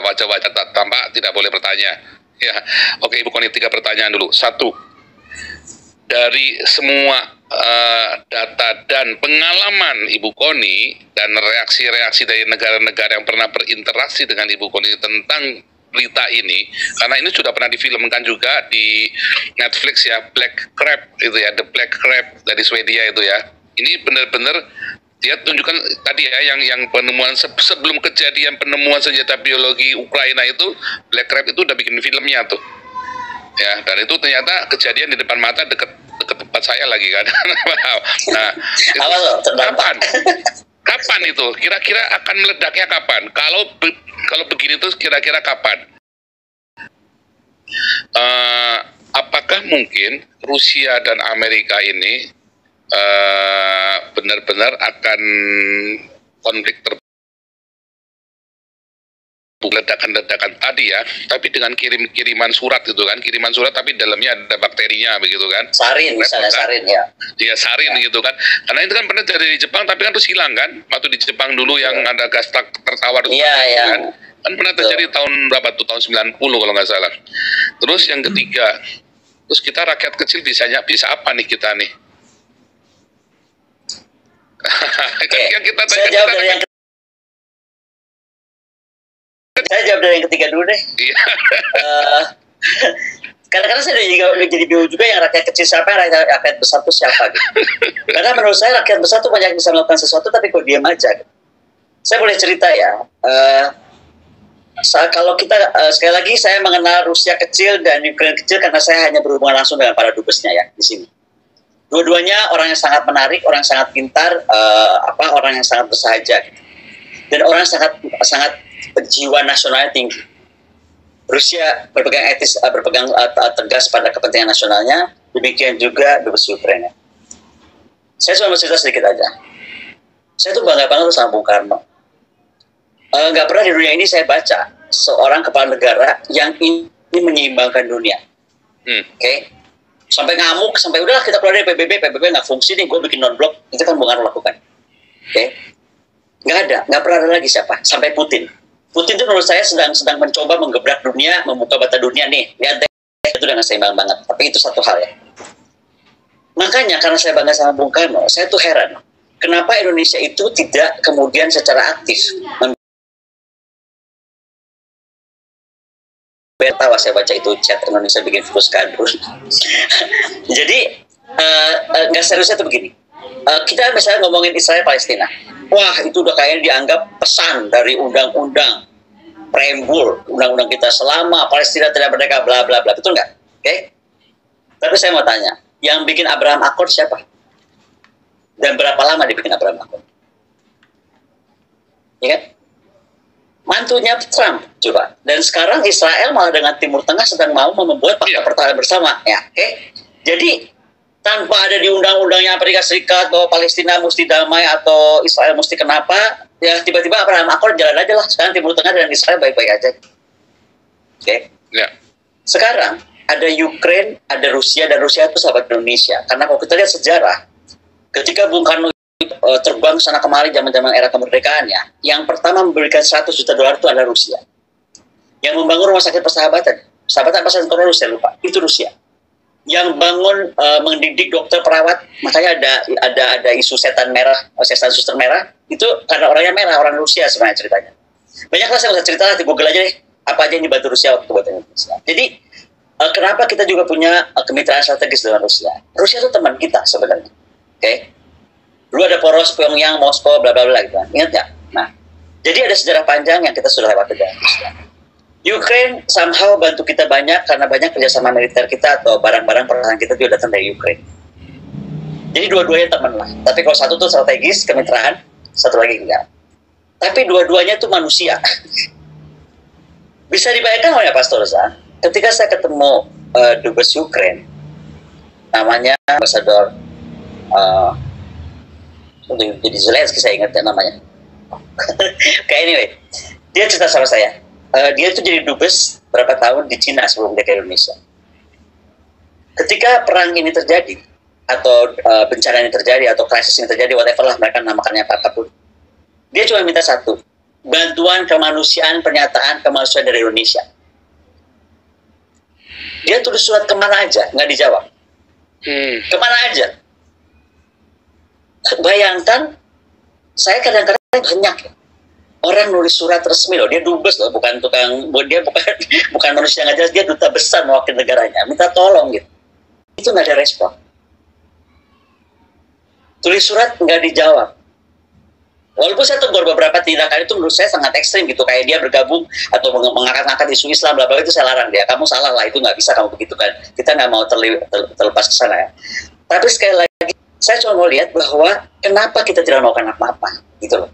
wajah-wajah tak tampak tidak boleh bertanya. Ya, oke Ibu Koni, 3 pertanyaan dulu. 1, dari semua data dan pengalaman Ibu Koni dan reaksi-reaksi dari negara-negara yang pernah berinteraksi dengan Ibu Koni tentang berita ini, karena ini sudah pernah difilmkan juga di Netflix ya, Black Crab itu ya, The Black Crab dari Swedia itu ya. Ini benar-benar dia tunjukkan tadi ya, yang penemuan sebelum kejadian penemuan senjata biologi Ukraina itu, Black Crab itu udah bikin filmnya tuh. Ya, dan itu ternyata kejadian di depan mata dekat tempat saya lagi kan. Nah, kapan itu? Kira-kira akan meledaknya kapan? Kalau begini terus kira-kira kapan? Apakah mungkin Rusia dan Amerika ini benar-benar akan konflik ledakan-ledakan tadi ya, tapi dengan kiriman surat gitu kan, kiriman surat tapi dalamnya ada bakterinya begitu kan, sarin misalnya, sarin ya, iya sarin ya. Gitu kan, karena itu kan pernah dari Jepang tapi kan terus hilang kan, waktu di Jepang dulu yang ada gas tertawar itu kan pernah terjadi tahun berapa tuh, tahun 90 kalau nggak salah. Terus yang ketiga, terus kita rakyat kecil bisa apa nih kita nih? Yang kita saya jawab dari yang ketiga dulu deh. Karena saya juga jadi bingung juga yang rakyat kecil siapa, rakyat besar itu siapa gitu. Karena menurut saya rakyat besar itu banyak bisa melakukan sesuatu tapi kok diam aja gitu. Saya boleh cerita ya. Kalau kita sekali lagi saya mengenal Rusia kecil dan Ukraina kecil karena saya hanya berhubungan langsung dengan para dubesnya ya di sini. Dua-duanya orang yang sangat menarik, orang yang sangat pintar, orang yang sangat bersahaja, gitu. Dan orang yang sangat jiwa nasionalnya tinggi. Rusia berpegang tegas pada kepentingan nasionalnya, demikian juga dubes Ukraina. Saya cuma mau cerita sedikit aja. Saya tuh bangga banget sama Bung Karno. Nggak pernah di dunia ini saya baca seorang kepala negara yang ingin menyeimbangkan dunia. Oke? Sampai ngamuk, sampai udahlah kita keluar dari PBB nggak fungsi nih, gue bikin non-blok. Itu kan Bung Karno lakukan. Oke? Nggak pernah ada lagi siapa. Sampai Putin. Putin itu menurut saya sedang mencoba menggebrak dunia, membuka mata dunia nih. Lihat deh, itu dengan seimbang banget. Tapi itu satu hal ya. Makanya karena saya bangga sama Bung Karno, saya tuh heran. Kenapa Indonesia itu tidak kemudian secara aktif tahu saya baca itu chat Indonesia bikin virus kadrun. Jadi nggak seriusnya tuh begini. Kita misalnya ngomongin Israel Palestina, wah itu udah kayaknya dianggap pesan dari undang-undang preambul undang-undang kita selama Palestina tidak merdeka bla bla bla, betul nggak? Oke? Tapi saya mau tanya, yang bikin Abraham Accord siapa? Dan berapa lama dibikin Abraham Accord? Ya kan? Mantunya Trump coba. Dan sekarang Israel malah dengan Timur Tengah sedang mau membuat fakta pertahanan bersama, ya. Oke? Jadi tanpa ada di undang-undangnya Amerika Serikat bahwa Palestina mesti damai atau Israel mesti kenapa, ya tiba-tiba Abraham Accord jalan aja lah. Sekarang Timur Tengah dan Israel baik-baik aja. Oke? Ya. Sekarang ada Ukraina, ada Rusia, dan Rusia itu sahabat Indonesia. Karena kalau kita lihat sejarah, ketika Bung Karno terbang sana kemari zaman-zaman era kemerdekaannya, yang pertama memberikan $100 juta itu adalah Rusia. Yang membangun rumah sakit persahabatan Rusia, lupa, itu Rusia. Yang bangun mendidik dokter perawat, makanya ada isu setan merah, setan suster merah, itu karena orangnya merah, orang Rusia sebenarnya ceritanya. Banyaklah saya bisa cerita lah, di Google aja deh, apa aja yang dibantu Rusia waktu buat Indonesia. Jadi kenapa kita juga punya kemitraan strategis dengan Rusia? Rusia itu teman kita sebenarnya, oke? Dulu ada poros Pyongyang, Moskow, bla bla bla gitu. Ingat nggak? Nah, jadi ada sejarah panjang yang kita sudah lewati dengan Rusia. Ukraine somehow bantu kita banyak karena banyak kerjasama militer kita atau barang-barang pertahanan kita juga datang dari Ukraine. Jadi dua-duanya teman lah. Tapi kalau satu tuh strategis, kemitraan, satu lagi enggak. Tapi dua-duanya tuh manusia. Bisa dibayangkan oleh Pastor Zan, ketika saya ketemu dubes Ukraine, namanya Ambassador jadi Zelensky, saya ingat ya namanya. Kayak anyway, dia cerita sama saya. Dia itu jadi dubes berapa tahun di Cina sebelum dia ke Indonesia. Ketika perang ini terjadi, atau bencana ini terjadi, atau krisis ini terjadi, whatever lah mereka namakannya apapun, dia cuma minta satu, bantuan kemanusiaan, pernyataan kemanusiaan dari Indonesia. Dia tulis surat kemana aja, nggak dijawab. Kemana aja. Bayangkan, saya kadang-kadang banyak orang nulis surat resmi loh, dia dubes loh, bukan tukang, dia bukan manusia nggak jelas, dia duta besar mewakili negaranya, minta tolong gitu. Itu nggak ada respon. Tulis surat nggak dijawab. Walaupun saya tegur beberapa tindakan itu menurut saya sangat ekstrim gitu, kayak dia bergabung atau mengangkat-angkat isu Islam, bla bla, itu saya larang dia. Kamu salah lah, itu nggak bisa kamu begitu kan. Kita nggak mau terlepas ke sana ya. Tapi sekali lagi, saya cuma mau lihat bahwa kenapa kita tidak melakukan apa-apa gitu loh.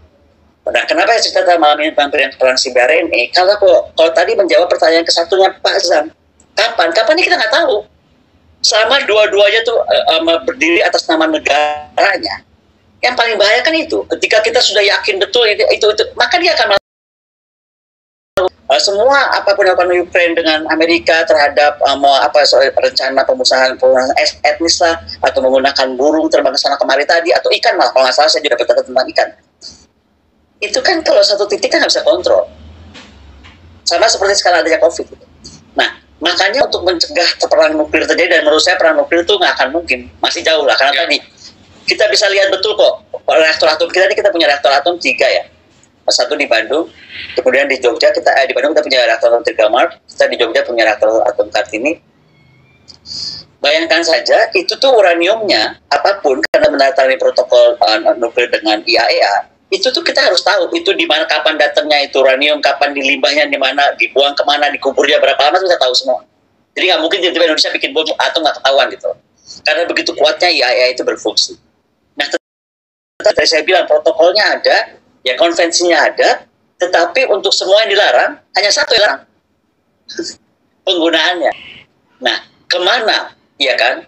Nah, kenapa saya cerita malam ini tentang perang siber ini? Kalau tadi menjawab pertanyaan kesatunya Pak Zam, kapan ini kita nggak tahu. Selama dua-duanya tuh berdiri atas nama negaranya, yang paling bahaya kan itu. Ketika kita sudah yakin betul itu maka dia akan semua apapun yang dilakukan Ukraine dengan Amerika terhadap rencana pemusnahan etnis lah, atau menggunakan burung terbang ke sana kemari tadi, atau ikan malah kalau nggak salah saya juga dapat tentang ikan. Itu kan kalau satu titik kan nggak bisa kontrol. Sama seperti sekarang adanya COVID. Nah, makanya untuk mencegah perang nuklir terjadi, dan menurut saya perang nuklir itu nggak akan mungkin, masih jauh lah, karena tadi kita bisa lihat betul kok reaktor atom kita punya reaktor atom 3 ya. Satu di Bandung, kemudian di Jogja di Bandung kita punya reaktor atom Trigamart, kita di Jogja punya reaktor atom Kartini. Bayangkan saja itu tuh uraniumnya apapun, karena menandatangani protokol nuklir dengan IAEA, itu tuh kita harus tahu itu di mana, kapan datangnya itu uranium, kapan dilimbahnya, di mana, dibuang kemana, dikuburnya berapa lama, kita tahu semua. Jadi nggak mungkin tiba-tiba Indonesia bikin bom atau nggak ketahuan gitu. Karena begitu kuatnya IAEA itu berfungsi. Nah, tadi saya bilang protokolnya ada, ya konvensinya ada, tetapi untuk semua yang dilarang hanya satu yang dilarang, penggunaannya. Nah, kemana, ya kan,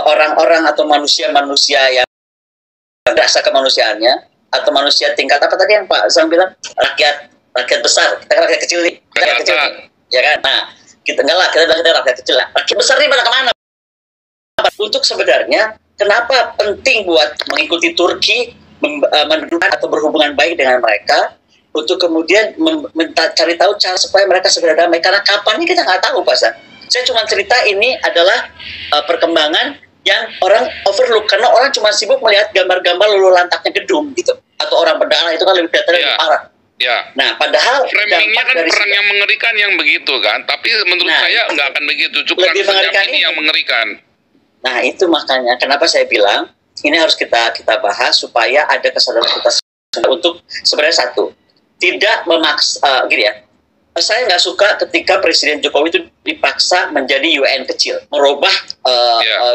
orang-orang atau manusia-manusia yang rasa kemanusiaannya, atau manusia tingkat apa tadi yang Pak Zam bilang, rakyat besar, kita kan rakyat kecil nih, rakyat kecil nih, ya kan. Nah, kita enggak lah, kita bilang kita rakyat kecil lah. Rakyat besar nih pada kemana? Untuk sebenarnya kenapa penting buat mengikuti Turki, mendudukan atau berhubungan baik dengan mereka, untuk kemudian mencari tahu cara supaya mereka segera damai. Karena kapannya kita nggak tahu, Pak Zam. Saya cuma cerita ini adalah perkembangan yang orang overlook, karena orang cuma sibuk melihat gambar-gambar lulu lantaknya gedung gitu, atau orang berdarah, itu kan lebih kelihatan lebih parah. Ya. Nah, padahal framingnya kan perang yang mengerikan yang begitu kan, tapi menurut saya nggak akan begitu, cukup lebih mengerikan ini yang mengerikan. Nah, itu makanya kenapa saya bilang ini harus kita bahas supaya ada kesadaran kita untuk sebenarnya satu, tidak memaksa, gini ya. Saya nggak suka ketika Presiden Jokowi itu dipaksa menjadi UN kecil, merubah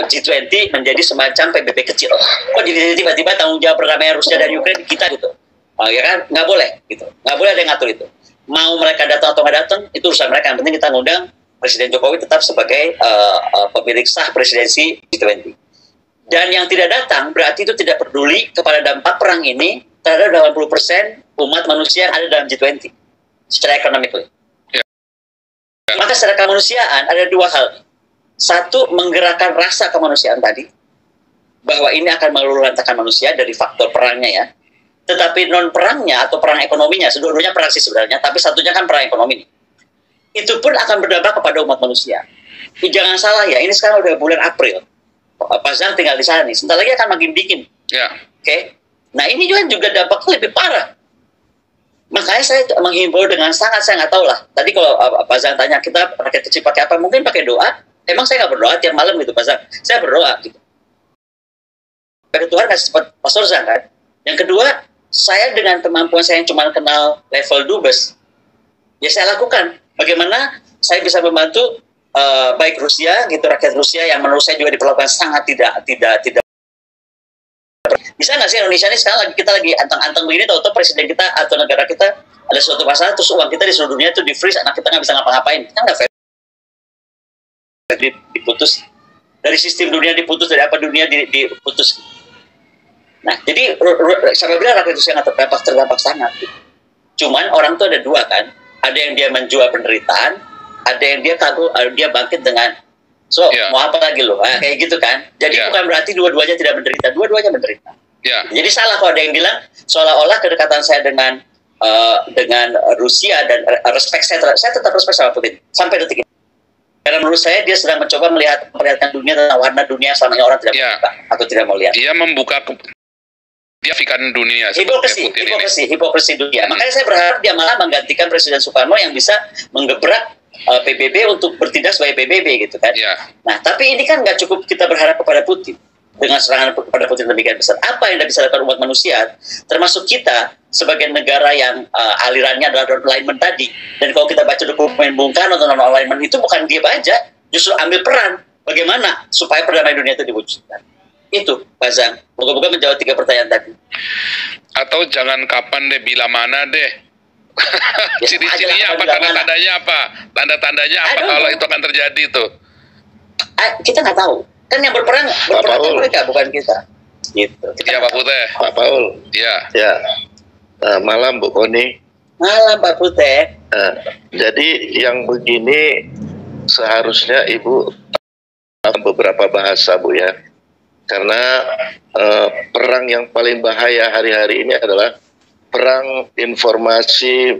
G20 menjadi semacam PBB kecil. Kok jadi tiba-tiba tanggung jawab perdamaian Rusia dan Ukraina kita gitu? Ya kan, nggak boleh gitu, nggak boleh ada yang ngatur itu. Mau mereka datang atau nggak datang itu urusan mereka. Yang penting kita ngundang Presiden Jokowi tetap sebagai pemilik sah presidensi G20. Dan yang tidak datang berarti itu tidak peduli kepada dampak perang ini terhadap 80% umat manusia yang ada dalam G20 secara ekonomi. Maka secara kemanusiaan ada dua hal. Satu, menggerakkan rasa kemanusiaan tadi, bahwa ini akan meluluhlantakan manusia dari faktor perangnya ya. Tetapi non perangnya atau perang ekonominya, seluruhnya perang sih sebenarnya, tapi satunya kan perang ekonomi. Itu pun akan berdampak kepada umat manusia. Jangan salah ya, ini sekarang udah bulan April. Pak Zam tinggal di sana nih, sebentar lagi akan makin dingin. Oke? Nah ini juga dampaknya lebih parah. Makanya saya menghimbau dengan sangat, saya nggak tahu lah. Tadi kalau Pak Zam tanya, kita rakyat kecil pakai apa? Mungkin pakai doa. Emang saya nggak berdoa tiap malam gitu, Pak Zam. Saya berdoa gitu. Karena Tuhan nggak cepat Pastor Zam kan. Yang kedua, saya dengan kemampuan saya yang cuma kenal level dubes, ya saya lakukan. Bagaimana saya bisa membantu baik Rusia, gitu, rakyat Rusia yang menurut saya juga diperlakukan sangat tidak. Bisa nggak sih Indonesia ini sekarang kita lagi anteng-anteng begini, tahu-tahu presiden kita atau negara kita ada suatu masalah, terus uang kita di seluruh dunia itu di freeze, anak kita nggak bisa ngapa-ngapain, kita nggak fair. Diputus dari sistem dunia, diputus dari apa dunia diputus. Nah, jadi sampai bilang rakyat Rusia nggak terdampak sangat. Cuman orang tuh ada dua kan, ada yang dia menjual penderitaan, ada yang dia bangkit dengan mau apa lagi loh, kayak gitu kan. Jadi bukan berarti dua-duanya tidak menderita, dua-duanya menderita. Jadi salah kalau ada yang bilang seolah-olah kedekatan saya dengan Rusia dan respect saya tetap respect sama Putin sampai detik ini. Karena menurut saya dia sedang mencoba melihatkan dunia tentang warna dunia selama ini orang tidak membuka atau tidak mau lihat. Dia membuka dia fikan dunia, hipokrisi dunia. Makanya saya berharap dia malah menggantikan Presiden Soekarno yang bisa menggebrak PBB untuk bertindak sebagai PBB gitu kan. Nah, tapi ini kan nggak cukup kita berharap kepada Putin. Dengan serangan kepada Putin demikian besar, apa yang bisa dilakukan umat manusia, termasuk kita sebagai negara yang alirannya adalah non-alignment tadi. Dan kalau kita baca dokumen Bung Karno tentang non-alignment itu bukan dia aja, justru ambil peran bagaimana supaya perdamaian dunia itu diwujudkan. Itu, Pak Zam. Moga-moga menjawab 3 pertanyaan tadi. Atau jangan kapan deh, bila mana deh. Ciri-cirinya apa, tanda-tandanya apa? Tanda-tandanya apa kalau itu akan terjadi tuh? Kita nggak tahu. Kan yang berperang mereka, bukan kita. Gitu. Iya, Pak Puteh. Pak Paul. Iya. Malam Bu Koni. Malam Pak Puteh. Jadi yang begini seharusnya Ibu beberapa bahasa Bu ya. Karena perang yang paling bahaya hari-hari ini adalah perang informasi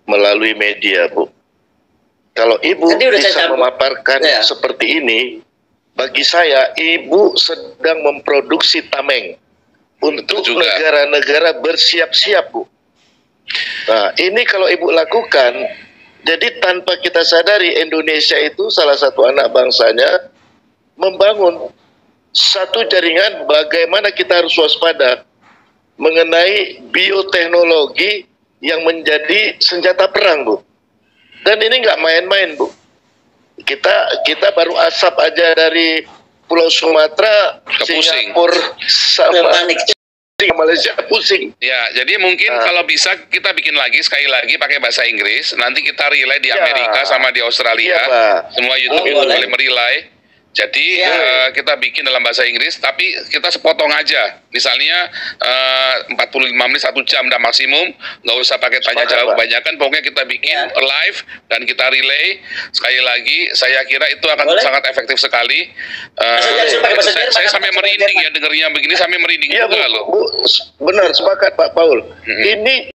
melalui media, Bu. Kalau Ibu bisa memaparkan seperti ini, bagi saya Ibu sedang memproduksi tameng untuk negara-negara bersiap-siap, Bu. Nah, ini kalau Ibu lakukan, jadi tanpa kita sadari Indonesia itu salah satu anak bangsanya membangun satu jaringan bagaimana kita harus waspada. mengenai bioteknologi yang menjadi senjata perang, Bu. Dan ini nggak main-main, Bu. Kita baru asap aja dari Pulau Sumatera, Singapura, sama Malaysia pusing. Ya, jadi mungkin kalau bisa kita bikin lagi sekali lagi pakai bahasa Inggris. Nanti kita relay di Amerika sama di Australia. Semua YouTube itu boleh merelay. Jadi kita bikin dalam bahasa Inggris, tapi kita sepotong aja. Misalnya 45 menit 1 jam dah maksimum, nggak usah pakai tanya jawab kebanyakan. Pokoknya kita bikin live dan kita relay. Sekali lagi, saya kira itu akan sangat efektif sekali. Saya sampai merinding ya dengernya begini, sampai merinding juga loh. Bu, benar, sepakat Pak Paul. Ini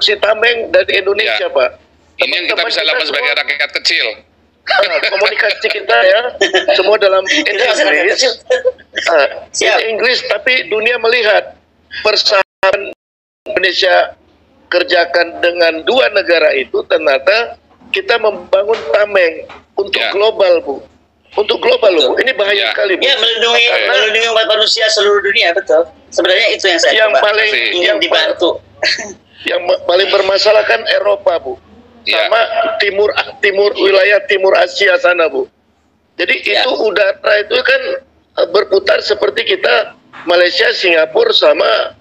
si Tameng dari Indonesia, Pak. Ini yang kita bisa lakukan sebagai rakyat kecil. Komunikasi kita ya semua dalam Inggris, tapi dunia melihat persahabatan Indonesia kerjakan dengan dua negara itu, ternyata kita membangun Tameng untuk global, Bu. Untuk global, Bu. Ini bahaya sekali, Bu. Ya, melindungi umat manusia seluruh dunia, betul. Sebenarnya itu yang saya ingin dibantu. Yang paling bermasalah kan Eropa, Bu. Sama wilayah timur Asia sana, Bu. Jadi itu udara itu kan berputar seperti kita Malaysia, Singapura sama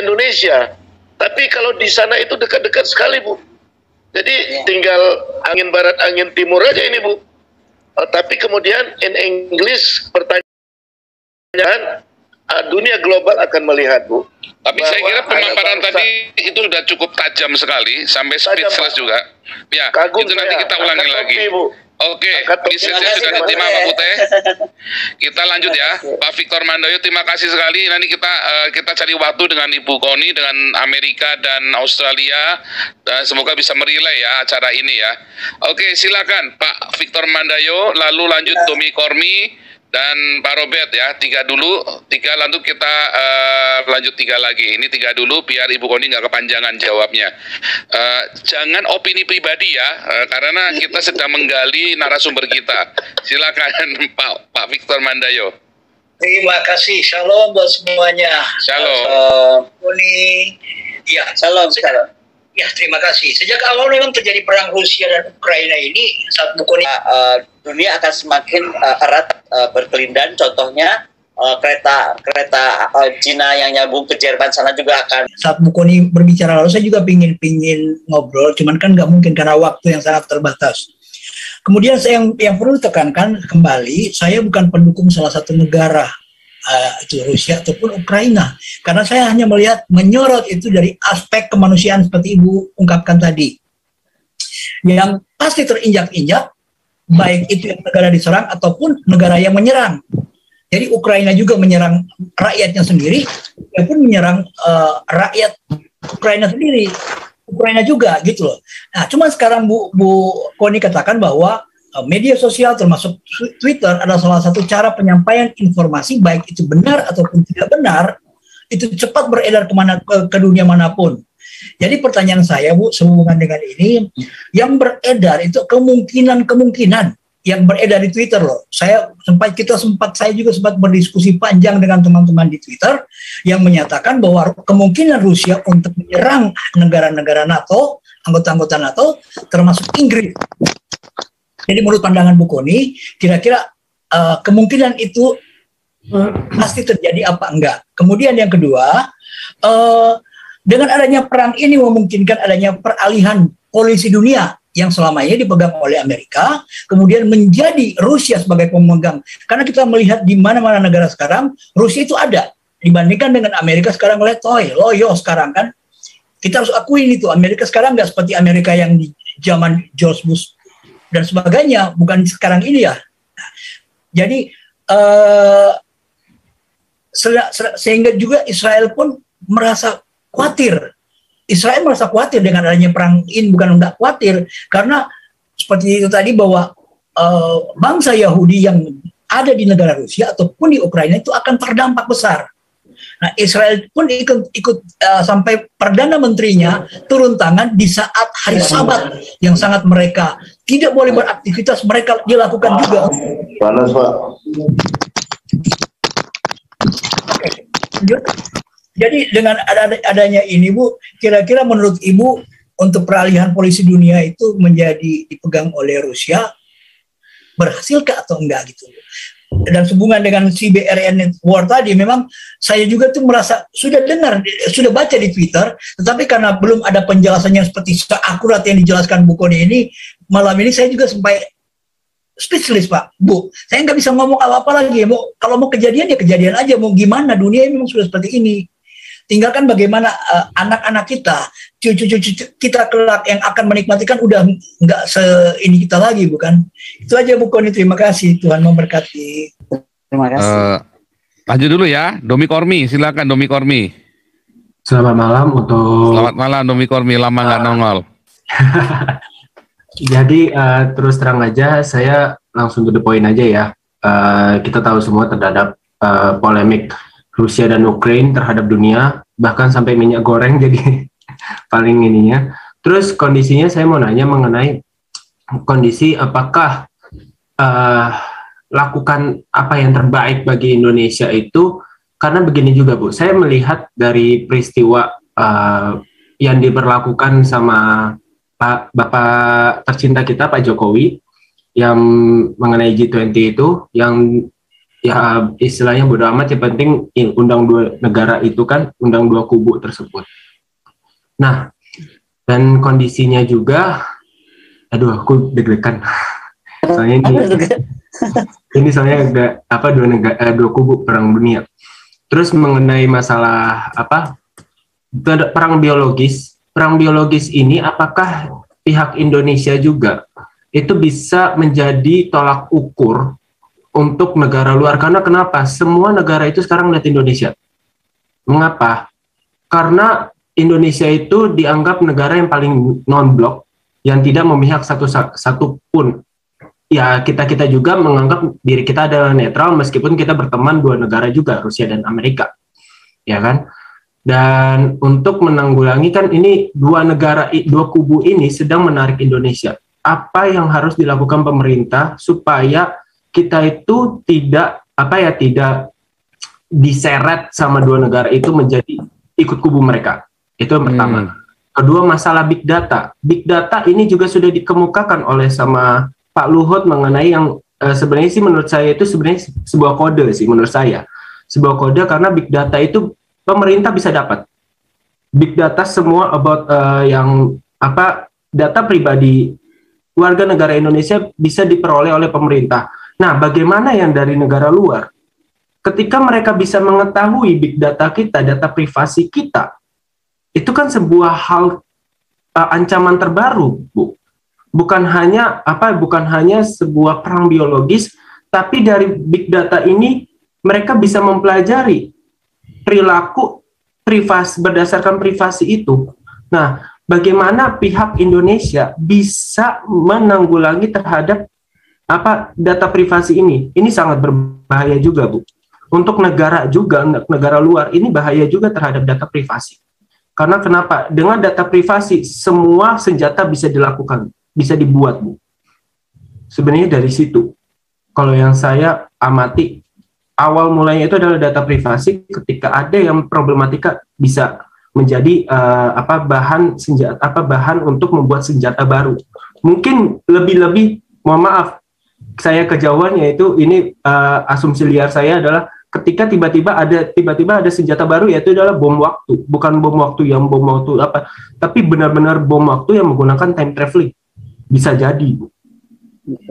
Indonesia. Tapi kalau di sana itu dekat-dekat sekali, Bu. Jadi tinggal angin barat, angin timur aja ini, Bu. Tapi kemudian in English pertanyaan dunia global akan melihat, Bu. Tapi saya kira pemaparan tadi itu sudah cukup tajam sekali, sampai speechless juga. Ya, itu nanti kita ulangi lagi. Oke, lisensi sudah diterima Pak Putih. Kita lanjut ya, Pak Victor Mandoyo. Terima kasih sekali. Nanti kita cari waktu dengan Ibu Koni, dengan Amerika dan Australia. Semoga bisa merilai ya acara ini ya. Oke, silakan Pak Victor Mandoyo. Lalu lanjut Tommy Kormi dan Pak Robert ya, 3 dulu, 3 lanjut kita lanjut 3 lagi. Ini 3 dulu biar Ibu Koni nggak kepanjangan jawabnya. Jangan opini pribadi ya, karena kita sedang menggali narasumber kita. Silakan Pak Victor Mandoyo. Terima kasih, shalom buat semuanya. Shalom. Koni, ya. Shalom. Ya, terima kasih. Sejak awal memang terjadi perang Rusia dan Ukraina ini, saat Bu Koni dunia akan semakin erat berkelindan. Contohnya kereta Cina yang nyambung ke Jerman sana juga akan. Saat Bu Koni berbicara lalu, saya juga pingin ngobrol, cuman kan nggak mungkin karena waktu yang sangat terbatas. Kemudian saya yang perlu ditekankan kembali, saya bukan pendukung salah satu negara, itu Rusia ataupun Ukraina, karena saya hanya menyorot itu dari aspek kemanusiaan seperti Ibu ungkapkan tadi, yang pasti terinjak-injak, baik itu yang negara diserang ataupun negara yang menyerang. Jadi Ukraina juga menyerang rakyatnya sendiri, dia pun menyerang rakyat Ukraina sendiri, Ukraina juga gitu loh. Nah, cuma sekarang Bu Koni katakan bahwa media sosial termasuk Twitter adalah salah satu cara penyampaian informasi, baik itu benar ataupun tidak benar, itu cepat beredar ke dunia manapun. Jadi pertanyaan saya, Bu, sehubungan dengan ini, yang beredar itu kemungkinan yang beredar di Twitter loh. Saya juga sempat berdiskusi panjang dengan teman-teman di Twitter yang menyatakan bahwa kemungkinan Rusia untuk menyerang negara-negara NATO, anggota-anggota NATO, termasuk Inggris. Jadi menurut pandangan Bu Koni, kira-kira kemungkinan itu pasti terjadi apa enggak? Kemudian yang kedua, dengan adanya perang ini memungkinkan adanya peralihan polisi dunia yang selama ini dipegang oleh Amerika, kemudian menjadi Rusia sebagai pemegang. Karena kita melihat di mana-mana negara sekarang, Rusia itu ada. Dibandingkan dengan Amerika sekarang loyo sekarang kan. Kita harus akuin itu, Amerika sekarang nggak seperti Amerika yang di zaman George Bush dan sebagainya, bukan sekarang ini ya. Jadi sehingga juga Israel pun merasa khawatir. Israel merasa khawatir dengan adanya perang ini, bukan nggak khawatir, karena seperti itu tadi bahwa bangsa Yahudi yang ada di negara Rusia ataupun di Ukraina itu akan terdampak besar. Nah, Israel pun ikut sampai Perdana Menterinya turun tangan di saat hari Sabat yang sangat mereka tidak boleh beraktivitas, mereka dilakukan juga. Panas, Pak. Oke, lanjut. Jadi dengan adanya ini Bu, kira-kira menurut Ibu untuk peralihan polisi dunia itu menjadi dipegang oleh Rusia, berhasilkah atau enggak gitu? Dan sehubungan dengan CBRN War tadi, memang saya juga tuh merasa sudah dengar, sudah baca di Twitter, tetapi karena belum ada penjelasannya seperti akurat yang dijelaskan Bu Koni ini, malam ini saya juga sampai speechless Pak, Bu. Saya nggak bisa ngomong apa-apa lagi. Kalau mau kejadian ya kejadian aja, mau gimana, dunia memang sudah seperti ini. Tinggalkan bagaimana anak-anak kita, cucu-cucu kita kelak yang akan menikmati kan udah nggak ini kita lagi, bukan? Itu aja Bu Koni, terima kasih, Tuhan memberkati. Terima kasih. Lanjut dulu ya, Domi Kormi, silakan Domi Kormi. Selamat malam untuk. Selamat malam Domi Kormi, lama nggak nongol. Jadi terus terang aja, saya langsung to the point aja ya. Kita tahu semua terhadap polemik Rusia dan Ukraina terhadap dunia, bahkan sampai minyak goreng jadi paling ininya. Terus kondisinya saya mau nanya mengenai kondisi apakah lakukan apa yang terbaik bagi Indonesia itu, karena begini juga Bu, saya melihat dari peristiwa yang diberlakukan sama Bapak tercinta kita Pak Jokowi yang mengenai G20 itu, yang ya istilahnya bodo amat, yang penting undang dua negara itu kan, undang dua kubu tersebut. Nah, dan kondisinya juga, aduh aku deg-degan. Soalnya ini soalnya ada dua kubu perang dunia. Terus mengenai masalah perang biologis ini, apakah pihak Indonesia juga itu bisa menjadi tolak ukur untuk negara luar? Karena kenapa? Semua negara itu sekarang lihat Indonesia. Mengapa? Karena Indonesia itu dianggap negara yang paling non-blok, yang tidak memihak satu pun. Ya, kita juga menganggap diri kita adalah netral, meskipun kita berteman dua negara juga, Rusia dan Amerika. Ya kan? Dan untuk menanggulangi kan ini dua kubu ini sedang menarik Indonesia. Apa yang harus dilakukan pemerintah supaya kita itu tidak diseret sama dua negara itu menjadi ikut kubu mereka. Itu yang pertama. Kedua, masalah big data. Big data ini juga sudah dikemukakan oleh sama Pak Luhut mengenai yang sebenarnya sih menurut saya itu sebenarnya sebuah kode sih menurut saya. Sebuah kode karena big data itu pemerintah bisa dapat. Big data semua about data pribadi warga negara Indonesia bisa diperoleh oleh pemerintah. Nah, bagaimana yang dari negara luar? Ketika mereka bisa mengetahui big data kita, data privasi kita, itu kan sebuah hal ancaman terbaru, Bu. Bukan hanya sebuah perang biologis, tapi dari big data ini mereka bisa mempelajari perilaku privasi berdasarkan privasi itu. Nah, bagaimana pihak Indonesia bisa menanggulangi terhadap data privasi ini? Ini sangat berbahaya juga, Bu. Untuk negara luar ini bahaya juga terhadap data privasi. Karena kenapa? Dengan data privasi semua senjata bisa dilakukan, bisa dibuat, Bu. Sebenarnya dari situ. Kalau yang saya amati, awal mulanya itu adalah data privasi. Ketika ada yang problematika bisa menjadi bahan untuk membuat senjata baru. Mungkin lebih, mohon maaf, saya kejauhan, yaitu ini asumsi liar saya adalah ketika tiba-tiba ada senjata baru, yaitu adalah bom waktu. Bukan bom waktu tapi benar-benar bom waktu yang menggunakan time traveling. Bisa jadi, Bu.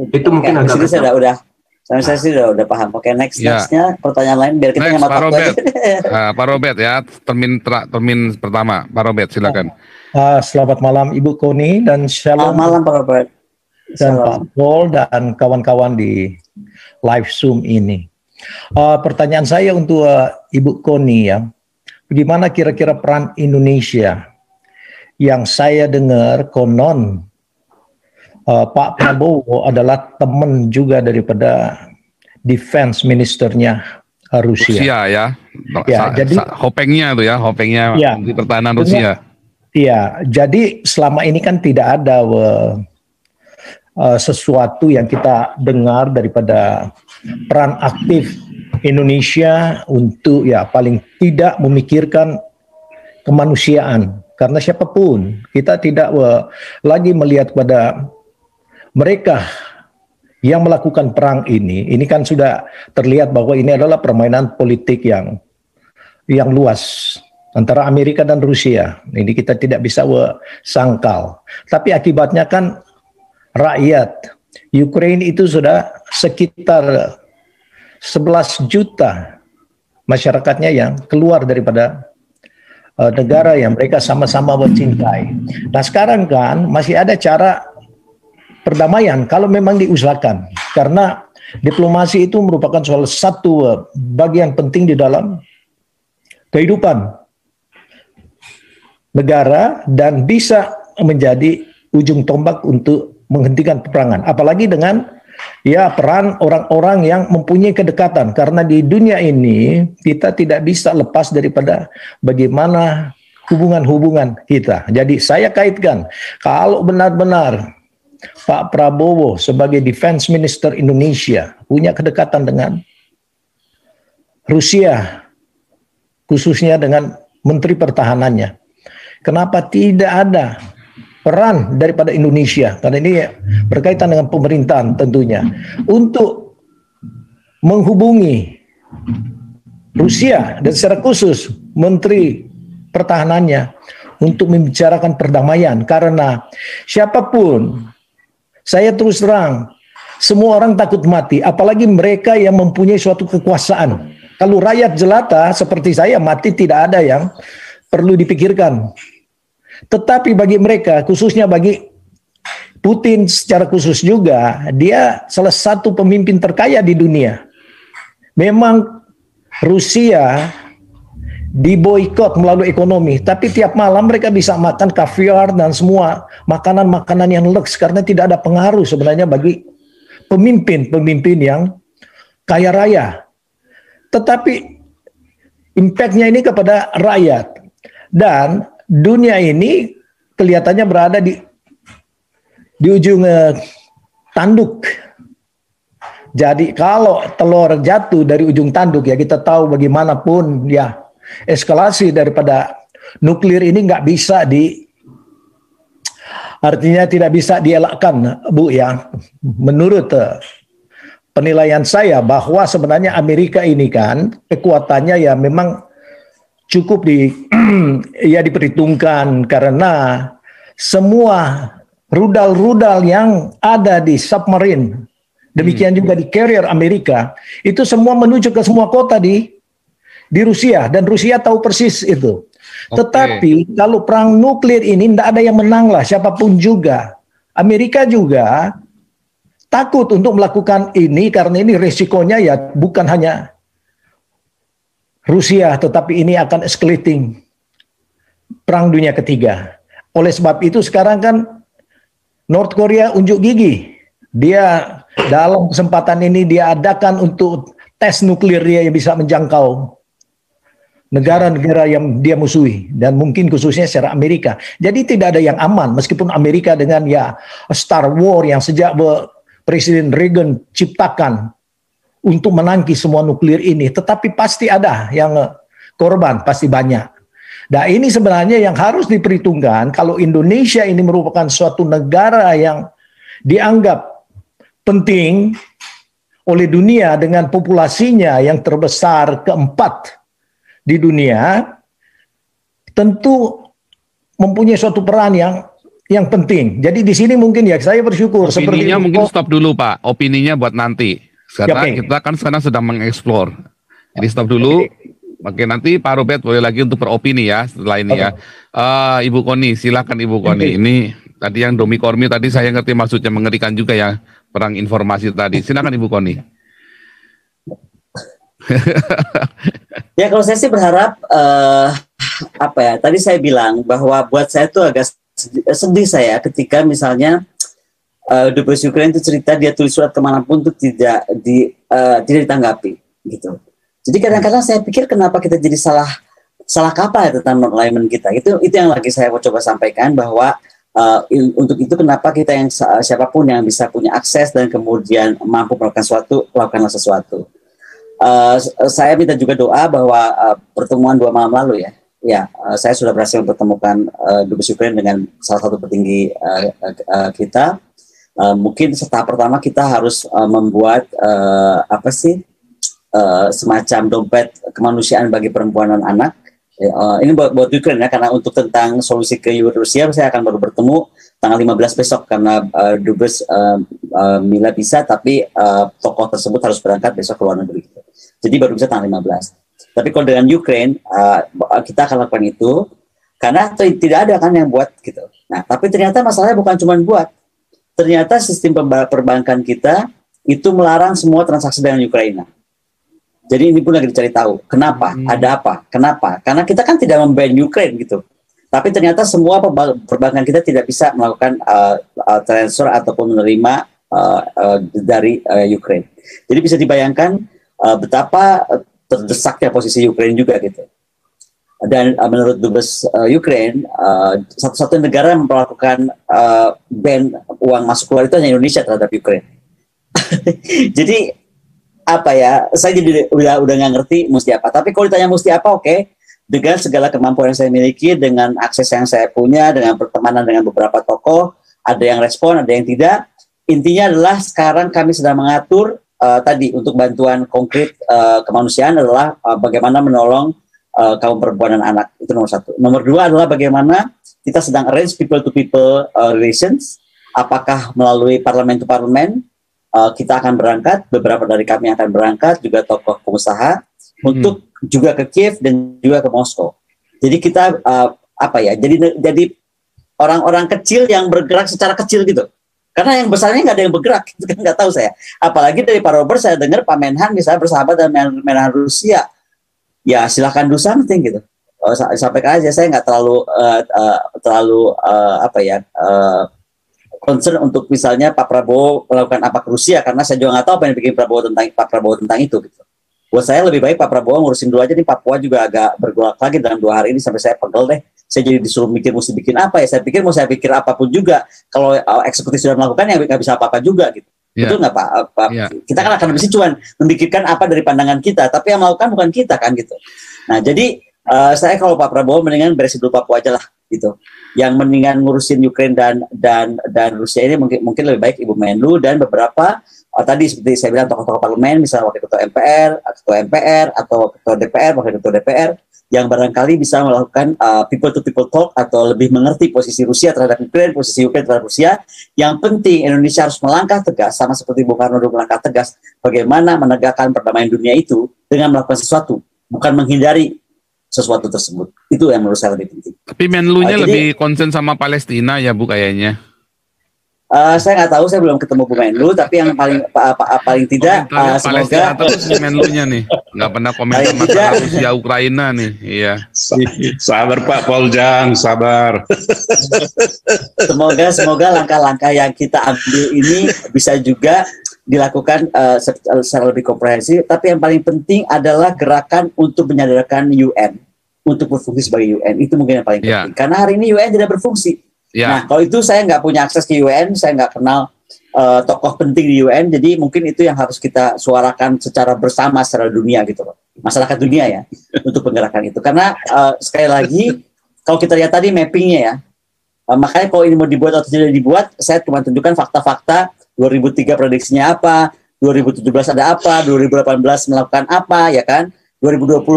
Itu mungkin agak Saya sih udah paham. Oke, nextnya pertanyaan lain biar kita nyamat waktu aja. Pak Robert ya, termin pertama. Pak Robert, silakan. Selamat malam Ibu Koni dan shalom. Selamat malam Pak Robert. Dan Pak Paul dan kawan-kawan di live Zoom ini. Pertanyaan saya untuk Ibu Koni ya, bagaimana kira-kira peran Indonesia yang saya dengar konon Pak Prabowo adalah teman juga daripada defense ministernya Rusia. Ya. Jadi hopengnya di pertahanan Rusia. Iya, jadi selama ini kan tidak ada sesuatu yang kita dengar daripada peran aktif Indonesia untuk ya paling tidak memikirkan kemanusiaan, karena siapapun kita tidak lagi melihat pada mereka yang melakukan perang ini kan sudah terlihat bahwa ini adalah permainan politik yang luas antara Amerika dan Rusia. Ini kita tidak bisa sangkal. Tapi akibatnya kan rakyat Ukraina itu sudah sekitar 11 juta masyarakatnya yang keluar daripada negara yang mereka sama-sama mencintai. Nah sekarang kan masih ada cara perdamaian kalau memang diusahakan, karena diplomasi itu merupakan salah satu bagian penting di dalam kehidupan negara dan bisa menjadi ujung tombak untuk menghentikan peperangan. Apalagi dengan ya peran orang-orang yang mempunyai kedekatan, karena di dunia ini kita tidak bisa lepas daripada bagaimana hubungan-hubungan kita. Jadi saya kaitkan kalau benar-benar Pak Prabowo sebagai Defense Minister Indonesia punya kedekatan dengan Rusia, khususnya dengan Menteri Pertahanannya. Kenapa tidak ada peran daripada Indonesia? Karena ini berkaitan dengan pemerintahan tentunya. Untuk menghubungi Rusia dan secara khusus Menteri Pertahanannya untuk membicarakan perdamaian. Karena siapapun, saya terus terang, semua orang takut mati, apalagi mereka yang mempunyai suatu kekuasaan. Kalau rakyat jelata seperti saya mati tidak ada yang perlu dipikirkan. Tetapi bagi mereka, khususnya bagi Putin secara khusus juga, dia salah satu pemimpin terkaya di dunia. Memang Rusia diboikot melalui ekonomi, tapi tiap malam mereka bisa makan kaviar dan semua makanan-makanan yang leks karena tidak ada pengaruh sebenarnya bagi pemimpin yang kaya raya. Tetapi impactnya ini kepada rakyat, dan dunia ini kelihatannya berada di ujung tanduk. Jadi kalau telur jatuh dari ujung tanduk, ya kita tahu bagaimanapun ya eskalasi daripada nuklir ini nggak bisa artinya tidak bisa dielakkan, Bu, ya. Menurut penilaian saya bahwa sebenarnya Amerika ini kan kekuatannya ya memang cukup ya diperhitungkan, karena semua rudal-rudal yang ada di submarine, demikian juga di carrier Amerika, itu semua menuju ke semua kota di Rusia, dan Rusia tahu persis itu. Tetapi kalau perang nuklir ini tidak ada yang menang lah, siapapun juga. Amerika juga takut untuk melakukan ini karena ini resikonya ya bukan hanya Rusia, tetapi ini akan escalating perang dunia ketiga. Oleh sebab itu sekarang kan North Korea unjuk gigi. Dia dalam kesempatan ini dia adakan untuk tes nuklir dia yang bisa menjangkau negara-negara yang dia musuhi, dan mungkin khususnya secara Amerika. Jadi tidak ada yang aman, meskipun Amerika dengan ya Star War yang sejak Presiden Reagan ciptakan untuk menangkis semua nuklir ini, tetapi pasti ada yang korban, pasti banyak. Nah ini sebenarnya yang harus diperhitungkan kalau Indonesia ini merupakan suatu negara yang dianggap penting oleh dunia dengan populasinya yang terbesar keempat di dunia, tentu mempunyai suatu peran yang penting. Jadi di sini mungkin ya saya bersyukur. Opininya mungkin stop dulu Pak, opininya buat nanti. Karena kita kan sekarang sedang mengeksplor. Jadi stop dulu. Oke, nanti Pak Robert boleh lagi untuk beropini ya setelah ini ya. Ibu Koni, silakan Ibu Koni. Ini tadi yang Domi Kormi tadi saya ngerti maksudnya, mengerikan juga ya perang informasi tadi. Silakan Ibu Koni. Ya kalau saya sih berharap apa ya, tadi saya bilang bahwa buat saya itu agak sedih saya ketika misalnya Dubes Ukraina itu cerita dia tulis surat kemanapun itu tidak ditanggapi gitu. Jadi kadang-kadang saya pikir kenapa kita jadi salah kaprah ya tentang non-alignment kita. Itu yang lagi saya mau coba sampaikan, bahwa untuk itu kenapa kita yang siapapun yang bisa punya akses dan kemudian mampu melakukan sesuatu, lakukanlah sesuatu. Saya minta juga doa bahwa pertemuan 2 malam lalu saya sudah berhasil mempertemukan Dubes Ukraine dengan salah satu petinggi kita. Mungkin tahap pertama kita harus membuat semacam dompet kemanusiaan bagi perempuan dan anak. Ini buat Ukraine ya, karena untuk tentang solusi ke Rusia saya akan baru bertemu tanggal 15 besok karena Dubes Mila bisa, tapi tokoh tersebut harus berangkat besok ke luar negeri. Jadi baru bisa tanggal 15. Tapi kalau dengan Ukraine kita akan lakukan itu karena tidak ada kan yang buat gitu. Nah, tapi ternyata masalahnya bukan cuma buat. Ternyata sistem perbankan kita itu melarang semua transaksi dengan Ukraina. Jadi ini pun lagi dicari tahu. Kenapa? Ada apa? Kenapa? Karena kita kan tidak memban Ukraine gitu. Tapi ternyata semua perbankan kita tidak bisa melakukan transfer ataupun menerima dari Ukraine. Jadi bisa dibayangkan betapa terdesaknya posisi Ukraine juga gitu. Dan menurut Dubes Ukraine, satu-satunya negara yang melakukan ban uang masuk keluar itu hanya Indonesia terhadap Ukraine. Jadi saya jadi udah nggak ngerti mesti apa. Tapi kalau ditanya mesti apa, oke. Dengan segala kemampuan yang saya miliki, dengan akses yang saya punya, dengan pertemanan dengan beberapa tokoh, ada yang respon, ada yang tidak. Intinya adalah sekarang kami sedang mengatur tadi untuk bantuan konkret kemanusiaan adalah bagaimana menolong kaum perempuan dan anak. Itu nomor 1. Nomor 2 adalah bagaimana kita sedang arrange people-to-people relations. Apakah melalui parlemen to parlemen, kita akan berangkat, beberapa dari kami akan berangkat, juga tokoh pengusaha, untuk juga ke Kiev dan juga ke Moskow. Jadi kita jadi orang-orang kecil yang bergerak secara kecil gitu. Karena yang besarnya nggak ada yang bergerak, itu kan nggak tahu saya. Apalagi dari Pak Robert saya dengar Pak Menhan misalnya bersahabat dengan Menhan Rusia. Ya silahkan do something gitu. Sampaikan aja, saya nggak terlalu concern untuk misalnya Pak Prabowo melakukan apa ke Rusia, karena saya juga nggak tahu apa yang bikin Pak Prabowo tentang itu gitu. Buat saya lebih baik Pak Prabowo ngurusin dulu aja nih, Papua juga agak bergolak lagi dalam 2 hari ini sampai saya pegel deh. Saya jadi disuruh mikir mesti bikin apa ya. Saya pikir apapun juga, kalau eksekutif sudah melakukan ya nggak bisa apa-apa juga gitu. Itu nggak Pak. Kita kan akan mesti cuma memikirkan apa dari pandangan kita, tapi yang melakukan bukan kita kan gitu. Nah jadi saya kalau Pak Prabowo mendingan beresin dulu Papua aja lah gitu. Yang mendingan ngurusin Ukraine dan Rusia ini mungkin lebih baik Ibu Menlu dan beberapa tadi seperti saya bilang tokoh-tokoh parlemen, misalnya wakil ketua MPR atau ketua DPR, wakil ketua DPR yang barangkali bisa melakukan people to people talk atau lebih mengerti posisi Rusia terhadap Ukraine, posisi Ukraine terhadap Rusia. Yang penting Indonesia harus melangkah tegas, sama seperti Bung Karno dulu melangkah tegas, bagaimana menegakkan perdamaian dunia itu dengan melakukan sesuatu, bukan menghindari sesuatu tersebut. Itu yang menurut saya lebih penting. Tapi Menlunya lebih concern sama Palestina ya Bu kayaknya. Saya nggak tahu, saya belum ketemu Bu Menlu, tapi yang paling tidak semoga terus Menlunya nih nggak pernah komentar masalah Rusia Ukraina nih. Iya. Sabar Pak Poljang, sabar. Semoga langkah-langkah yang kita ambil ini bisa juga dilakukan secara lebih komprehensif. Tapi yang paling penting adalah gerakan untuk menyadarkan UN untuk berfungsi sebagai UN. Itu mungkin yang paling penting. Karena hari ini UN tidak berfungsi. Nah, kalau itu saya nggak punya akses ke UN, saya nggak kenal tokoh penting di UN, jadi mungkin itu yang harus kita suarakan secara bersama secara dunia gitu loh, masyarakat dunia ya, untuk penggerakan itu. Karena sekali lagi, kalau kita lihat tadi mappingnya ya, makanya kalau ini mau dibuat atau tidak dibuat, saya cuma tunjukkan fakta-fakta 2003 prediksinya apa, 2017 ada apa, 2018 melakukan apa, ya kan, 2019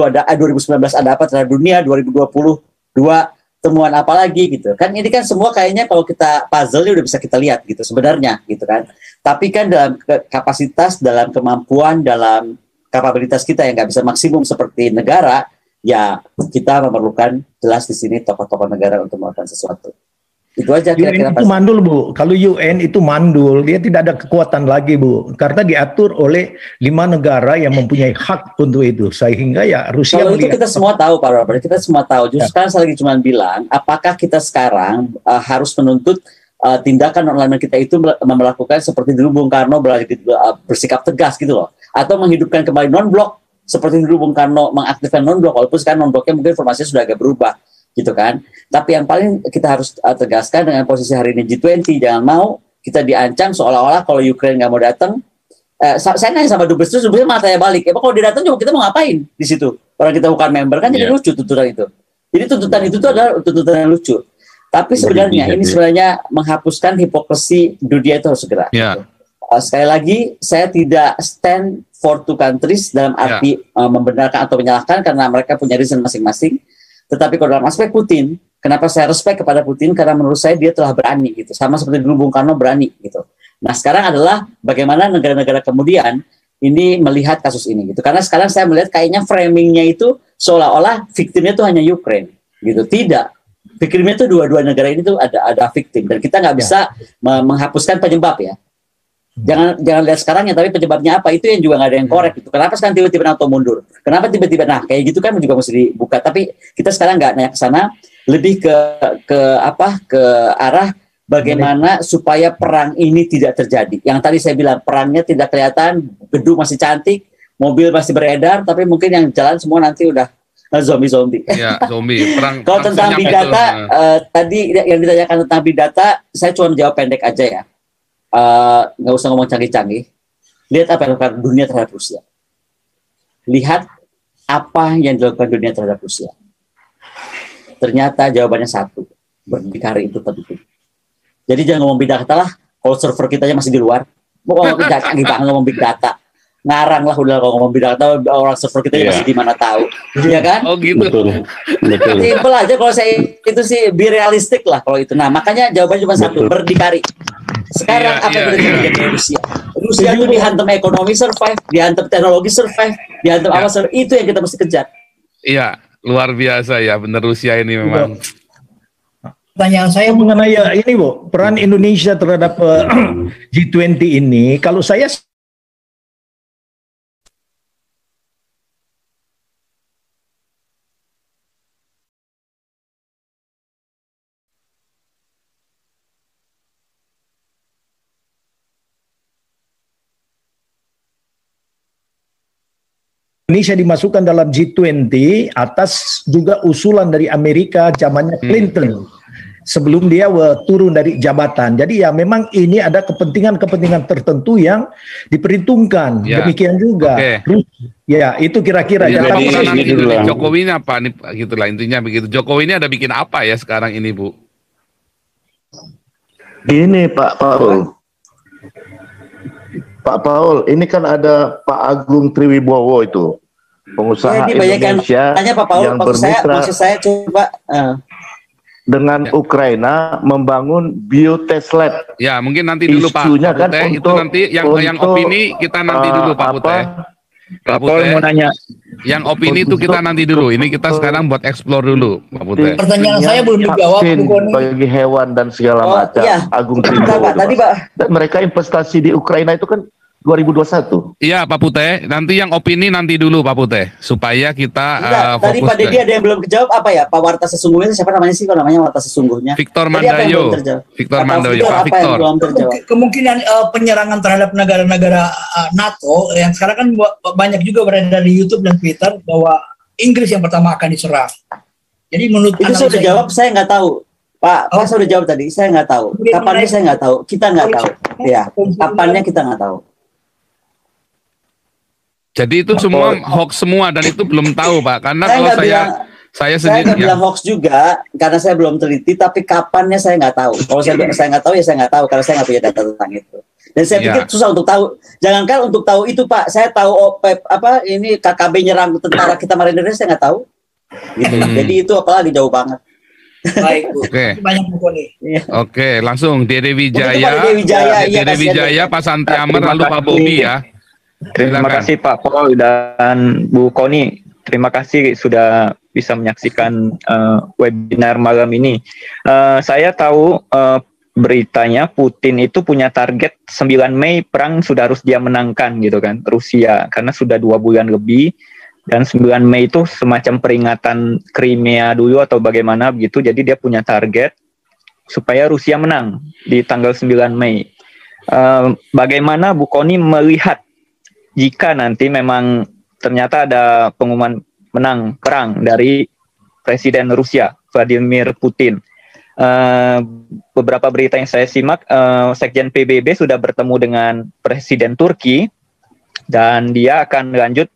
ada apa terhadap dunia, 2022 temuan apa lagi gitu kan. Ini kan semua kayaknya kalau kita puzzle udah bisa kita lihat gitu sebenarnya gitu kan. Tapi kan dalam kapasitas, dalam kemampuan, dalam kapabilitas kita yang nggak bisa maksimum seperti negara, ya kita memerlukan jelas di sini tokoh-tokoh negara untuk melakukan sesuatu. Itu aja kira-kira. UN itu mandul Bu. Kalau UN itu mandul, dia tidak ada kekuatan lagi Bu, karena diatur oleh 5 negara yang mempunyai hak untuk itu, sehingga ya Rusia. Kalau itu kita semua tahu Pak Robert, kita semua tahu. Justru sekarang saya lagi cuma bilang, apakah kita sekarang harus menuntut tindakan non-alignment kita itu melakukan seperti dulu Bung Karno bersikap tegas gitu loh, atau menghidupkan kembali non-blok seperti dulu Bung Karno mengaktifkan non-blok, walaupun sekarang non-bloknya mungkin informasinya sudah agak berubah gitu kan. Tapi yang paling kita harus tegaskan dengan posisi hari ini G20, jangan mau kita diancam seolah-olah kalau Ukraine nggak mau datang, saya nanya sama dubes terus dubesnya malah tanya balik, emang kalau dia datang juga kita mau ngapain di situ? Orang kita bukan member kan, jadi lucu tuntutan itu. Jadi tuntutan itu tuh adalah tuntutan yang lucu. Tapi sebenarnya ini sebenarnya menghapuskan hipokrisi dunia itu harus segera. Gitu. Sekali lagi, saya tidak stand for two countries dalam arti membenarkan atau menyalahkan karena mereka punya reason masing-masing. Tetapi kalau dalam aspek Putin, kenapa saya respect kepada Putin? Karena menurut saya dia telah berani gitu. Sama seperti dulu Bung Karno berani gitu. Nah sekarang adalah bagaimana negara-negara kemudian ini melihat kasus ini gitu. Karena sekarang saya melihat kayaknya framingnya itu seolah-olah victimnya itu hanya Ukraine gitu. Tidak. Victimnya itu dua-dua negara ini tuh ada victim dan kita nggak bisa menghapuskan penyebab ya. Jangan lihat sekarang ya, tapi penyebabnya apa itu yang juga nggak ada yang korek gitu. Kenapa sekarang tiba-tiba NATO mundur? Kenapa tiba-tiba kayak gitu kan juga mesti dibuka. Tapi kita sekarang nggak nanya ke sana, lebih ke arah bagaimana supaya perang ini tidak terjadi. Yang tadi saya bilang perangnya tidak kelihatan, gedung masih cantik, mobil masih beredar, tapi mungkin yang jalan semua nanti udah zombie. Ya, zombie. Kalau tentang big data, tadi yang ditanyakan tentang big data, saya cuma menjawab pendek aja ya. Nggak usah ngomong canggih-canggih. Lihat apa yang dilakukan dunia terhadap Rusia. Lihat apa yang dilakukan dunia terhadap Rusia. Ternyata jawabannya satu, berdikari itu penting. Jadi jangan ngomong big data lah, kalau server kita masih di luar. Mau ngomong big data, ngomong big data. Ngarang lah udah kalau ngomong big data, orang server kita masih di mana tahu. Iya kan? Oh gitu. Betul. Simpel aja kalau saya itu sih be realistik lah kalau itu. Nah, makanya jawabannya cuma satu, berdikari. Sekarang apa yang terjadi di Rusia? Rusia itu dihantam ekonomi survive, dihantam teknologi survive, dihantam apa survive. Itu yang kita mesti kejar. Iya, luar biasa ya, benar Rusia ini memang. Pertanyaan saya mengenai ini, Bu, peran Indonesia terhadap G20 ini, kalau saya Indonesia dimasukkan dalam G20 atas juga usulan dari Amerika zamannya Clinton sebelum dia turun dari jabatan. Jadi ya memang ini ada kepentingan-kepentingan tertentu yang diperhitungkan. Demikian juga. Ya itu kira-kira. Jokowi ini apa nih? Gitulah intinya begitu. Jokowi ini ada bikin apa ya sekarang ini, Bu? Ini Pak Paul. Pak Paul, ini kan ada Pak Agung Triwibowo itu, pengusaha Indonesia Pak Paul, yang bermitra saya coba dengan Ukraina membangun biotest lab. Ya, mungkin nanti dulu Pak Isunya kan Puteh, itu nanti yang opini kita nanti dulu Pak Puteh. Pak Puteh mau nanya. Yang opini itu kita nanti dulu. Ini kita sekarang buat explore dulu, Pak Puteh. Pertanyaan saya belum dijawab, bagi hewan dan segala macam. Agung Triwibowo. Dan mereka investasi di Ukraina itu kan 2021. Iya Pak Puteh, nanti yang opini nanti dulu Pak Puteh, supaya kita fokus. Tadi Pak Deddy ada yang belum kejawab apa ya? Pak Warta sesungguhnya siapa namanya sih kalau namanya Warta sesungguhnya? Victor Mandayo. Victor Mandayo, Pak Victor. Kemungkinan penyerangan terhadap negara-negara NATO yang sekarang kan banyak juga beredar di YouTube dan Twitter bahwa Inggris yang pertama akan diserang. Jadi menurut itu sudah jawab, saya nggak tahu. Pak saya sudah jawab tadi, saya nggak tahu. Kapannya saya nggak tahu, kita nggak tahu. Ya, kapannya kita nggak tahu. Jadi itu semua hoax semua dan itu belum tahu Pak, karena saya sendiri nggak bilang hoax juga karena saya belum teliti, tapi kapannya saya nggak tahu. Kalau saya nggak tahu ya saya nggak tahu karena saya nggak punya data tentang itu. Dan saya pikir susah untuk tahu. Jangankan untuk tahu itu Pak, saya tahu ini KKB nyerang tentara kita marinir saya nggak tahu. Gitu. Jadi itu apalagi jauh banget. Baik Bu. Banyak buku nih. Oke, langsung Dede Wijaya, Pak Santi Amar, lalu Pak Bobi ya. Terima kasih Pak Paul dan Bu Koni. Terima kasih sudah bisa menyaksikan webinar malam ini. Saya tahu beritanya Putin itu punya target 9 Mei perang sudah harus dia menangkan gitu kan, Rusia, karena sudah 2 bulan lebih. Dan 9 Mei itu semacam peringatan Crimea dulu atau bagaimana begitu. Jadi dia punya target supaya Rusia menang di tanggal 9 Mei. Bagaimana Bu Koni melihat jika nanti memang ternyata ada pengumuman menang perang dari Presiden Rusia, Vladimir Putin. Beberapa berita yang saya simak, Sekjen PBB sudah bertemu dengan Presiden Turki dan dia akan lanjut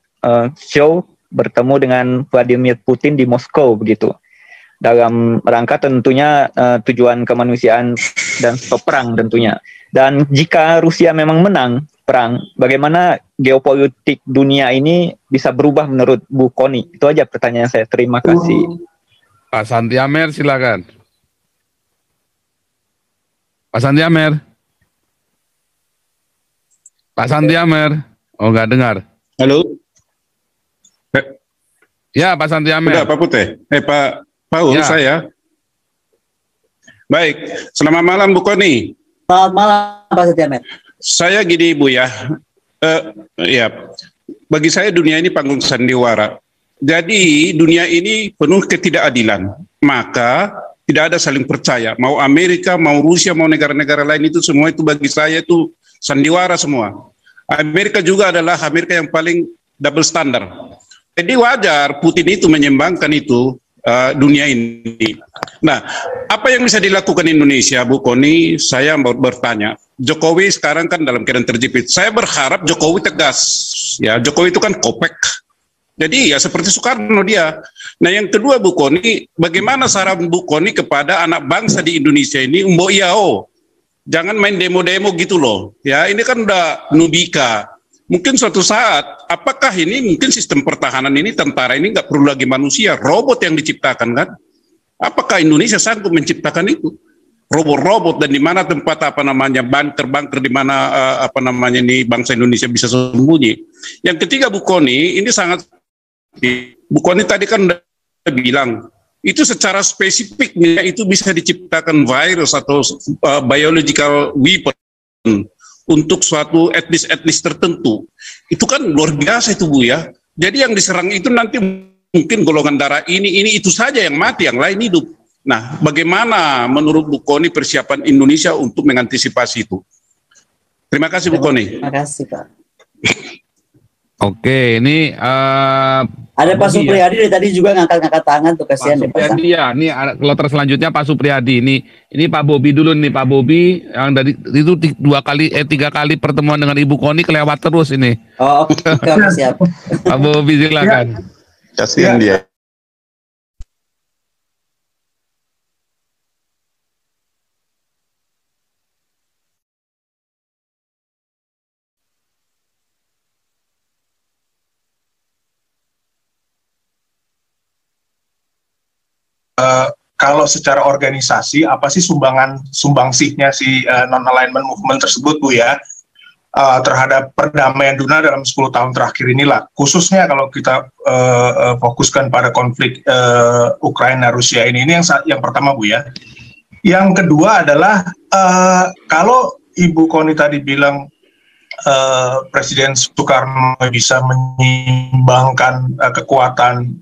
show bertemu dengan Vladimir Putin di Moskow begitu. Dalam rangka tentunya tujuan kemanusiaan dan stop perang tentunya. Dan jika Rusia memang menang perang, bagaimana geopolitik dunia ini bisa berubah menurut Bu Kony? Itu aja pertanyaan saya. Terima kasih. Pak Santi Amer, silakan. Pak Santi Amer. Pak Santi Amer. Oh, nggak dengar. Halo. Ya, Pak Santi Amer. Udah, Pak Putih. Pak Paul, Ya. saya. Baik, selamat malam Bu Kony. Selamat malam Pak Setiamet. Saya gini Bu ya, ya bagi saya dunia ini panggung sandiwara. Jadi dunia ini penuh ketidakadilan, maka tidak ada saling percaya. Mau Amerika, mau Rusia, mau negara-negara lain itu semua itu bagi saya itu sandiwara semua. Amerika juga adalah Amerika yang paling double standar. Jadi wajar Putin itu menyembangkan itu dunia ini. Nah, apa yang bisa dilakukan Indonesia, Bu Kony? Saya mau bertanya. Jokowi sekarang kan dalam keadaan terjepit. Saya berharap Jokowi tegas. Ya, Jokowi itu kan kopek. Jadi ya seperti Soekarno dia. Nah, yang kedua Bu Kony, bagaimana saran Bu Kony kepada anak bangsa di Indonesia ini, Umbo Iao? Jangan main demo-demo gitu loh. Ya, ini kan udah nubika. Mungkin suatu saat, apakah ini mungkin sistem pertahanan ini, tentara ini nggak perlu lagi manusia, robot yang diciptakan kan? Apakah Indonesia sanggup menciptakan itu? Robot-robot dan di mana tempat bunker-bunker di mana ini bangsa Indonesia bisa sembunyi. Yang ketiga Bu Kony, ini sangat, Bu Kony tadi kan udah bilang, itu secara spesifiknya itu bisa diciptakan virus atau biological weapon untuk suatu etnis tertentu. Itu kan luar biasa itu Bu ya. Jadi yang diserang itu nanti mungkin golongan darah ini itu saja yang mati, yang lain hidup. Nah, bagaimana menurut Bu Kony persiapan Indonesia untuk mengantisipasi itu? Terima kasih Bu Kony. Terima kasih Pak. Oke, ini Ada Pak Supriyadi dari tadi juga ngangkat-ngangkat tangan tuh, kasihan Pak deh Pak. Supriyadi ya. Ini kloter selanjutnya Pak Supriyadi. Ini Pak Bobi dulu nih, Pak Bobi yang dari itu 3 kali pertemuan dengan Ibu Kony kelewat terus ini. Oh, oke, siap. Pak Bobi silakan. Kasihan dia. Kalau secara organisasi apa sih sumbangsihnya si non-alignment movement tersebut Bu ya terhadap perdamaian dunia dalam 10 tahun terakhir inilah, khususnya kalau kita fokuskan pada konflik Ukraina Rusia ini yang pertama Bu ya. Yang kedua adalah kalau Ibu Kony tadi bilang Presiden Soekarno bisa menyeimbangkan kekuatan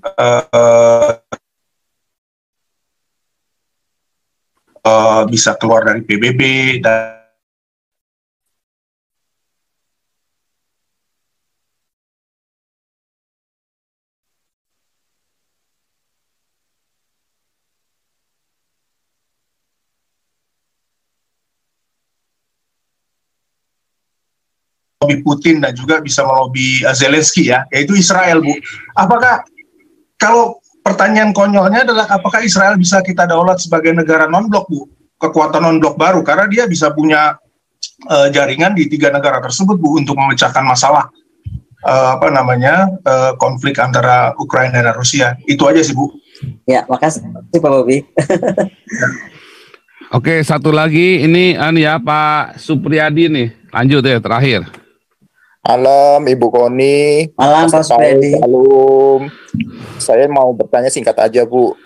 bisa keluar dari PBB dan melobi Putin dan juga bisa melobi Zelensky ya, yaitu Israel Bu. Apakah kalau pertanyaan konyolnya adalah apakah Israel bisa kita daulat sebagai negara non-blok Bu, kekuatan non-blok baru, karena dia bisa punya jaringan di 3 negara tersebut Bu untuk memecahkan masalah konflik antara Ukraina dan Rusia. Itu aja sih Bu. Ya, makasih Pak Bobi. Oke, satu lagi ini Pak Supriyadi nih. Lanjut ya terakhir. Malam Ibu Kony. Malam Pak Supriyadi. Salam. Saya mau bertanya singkat aja Bu.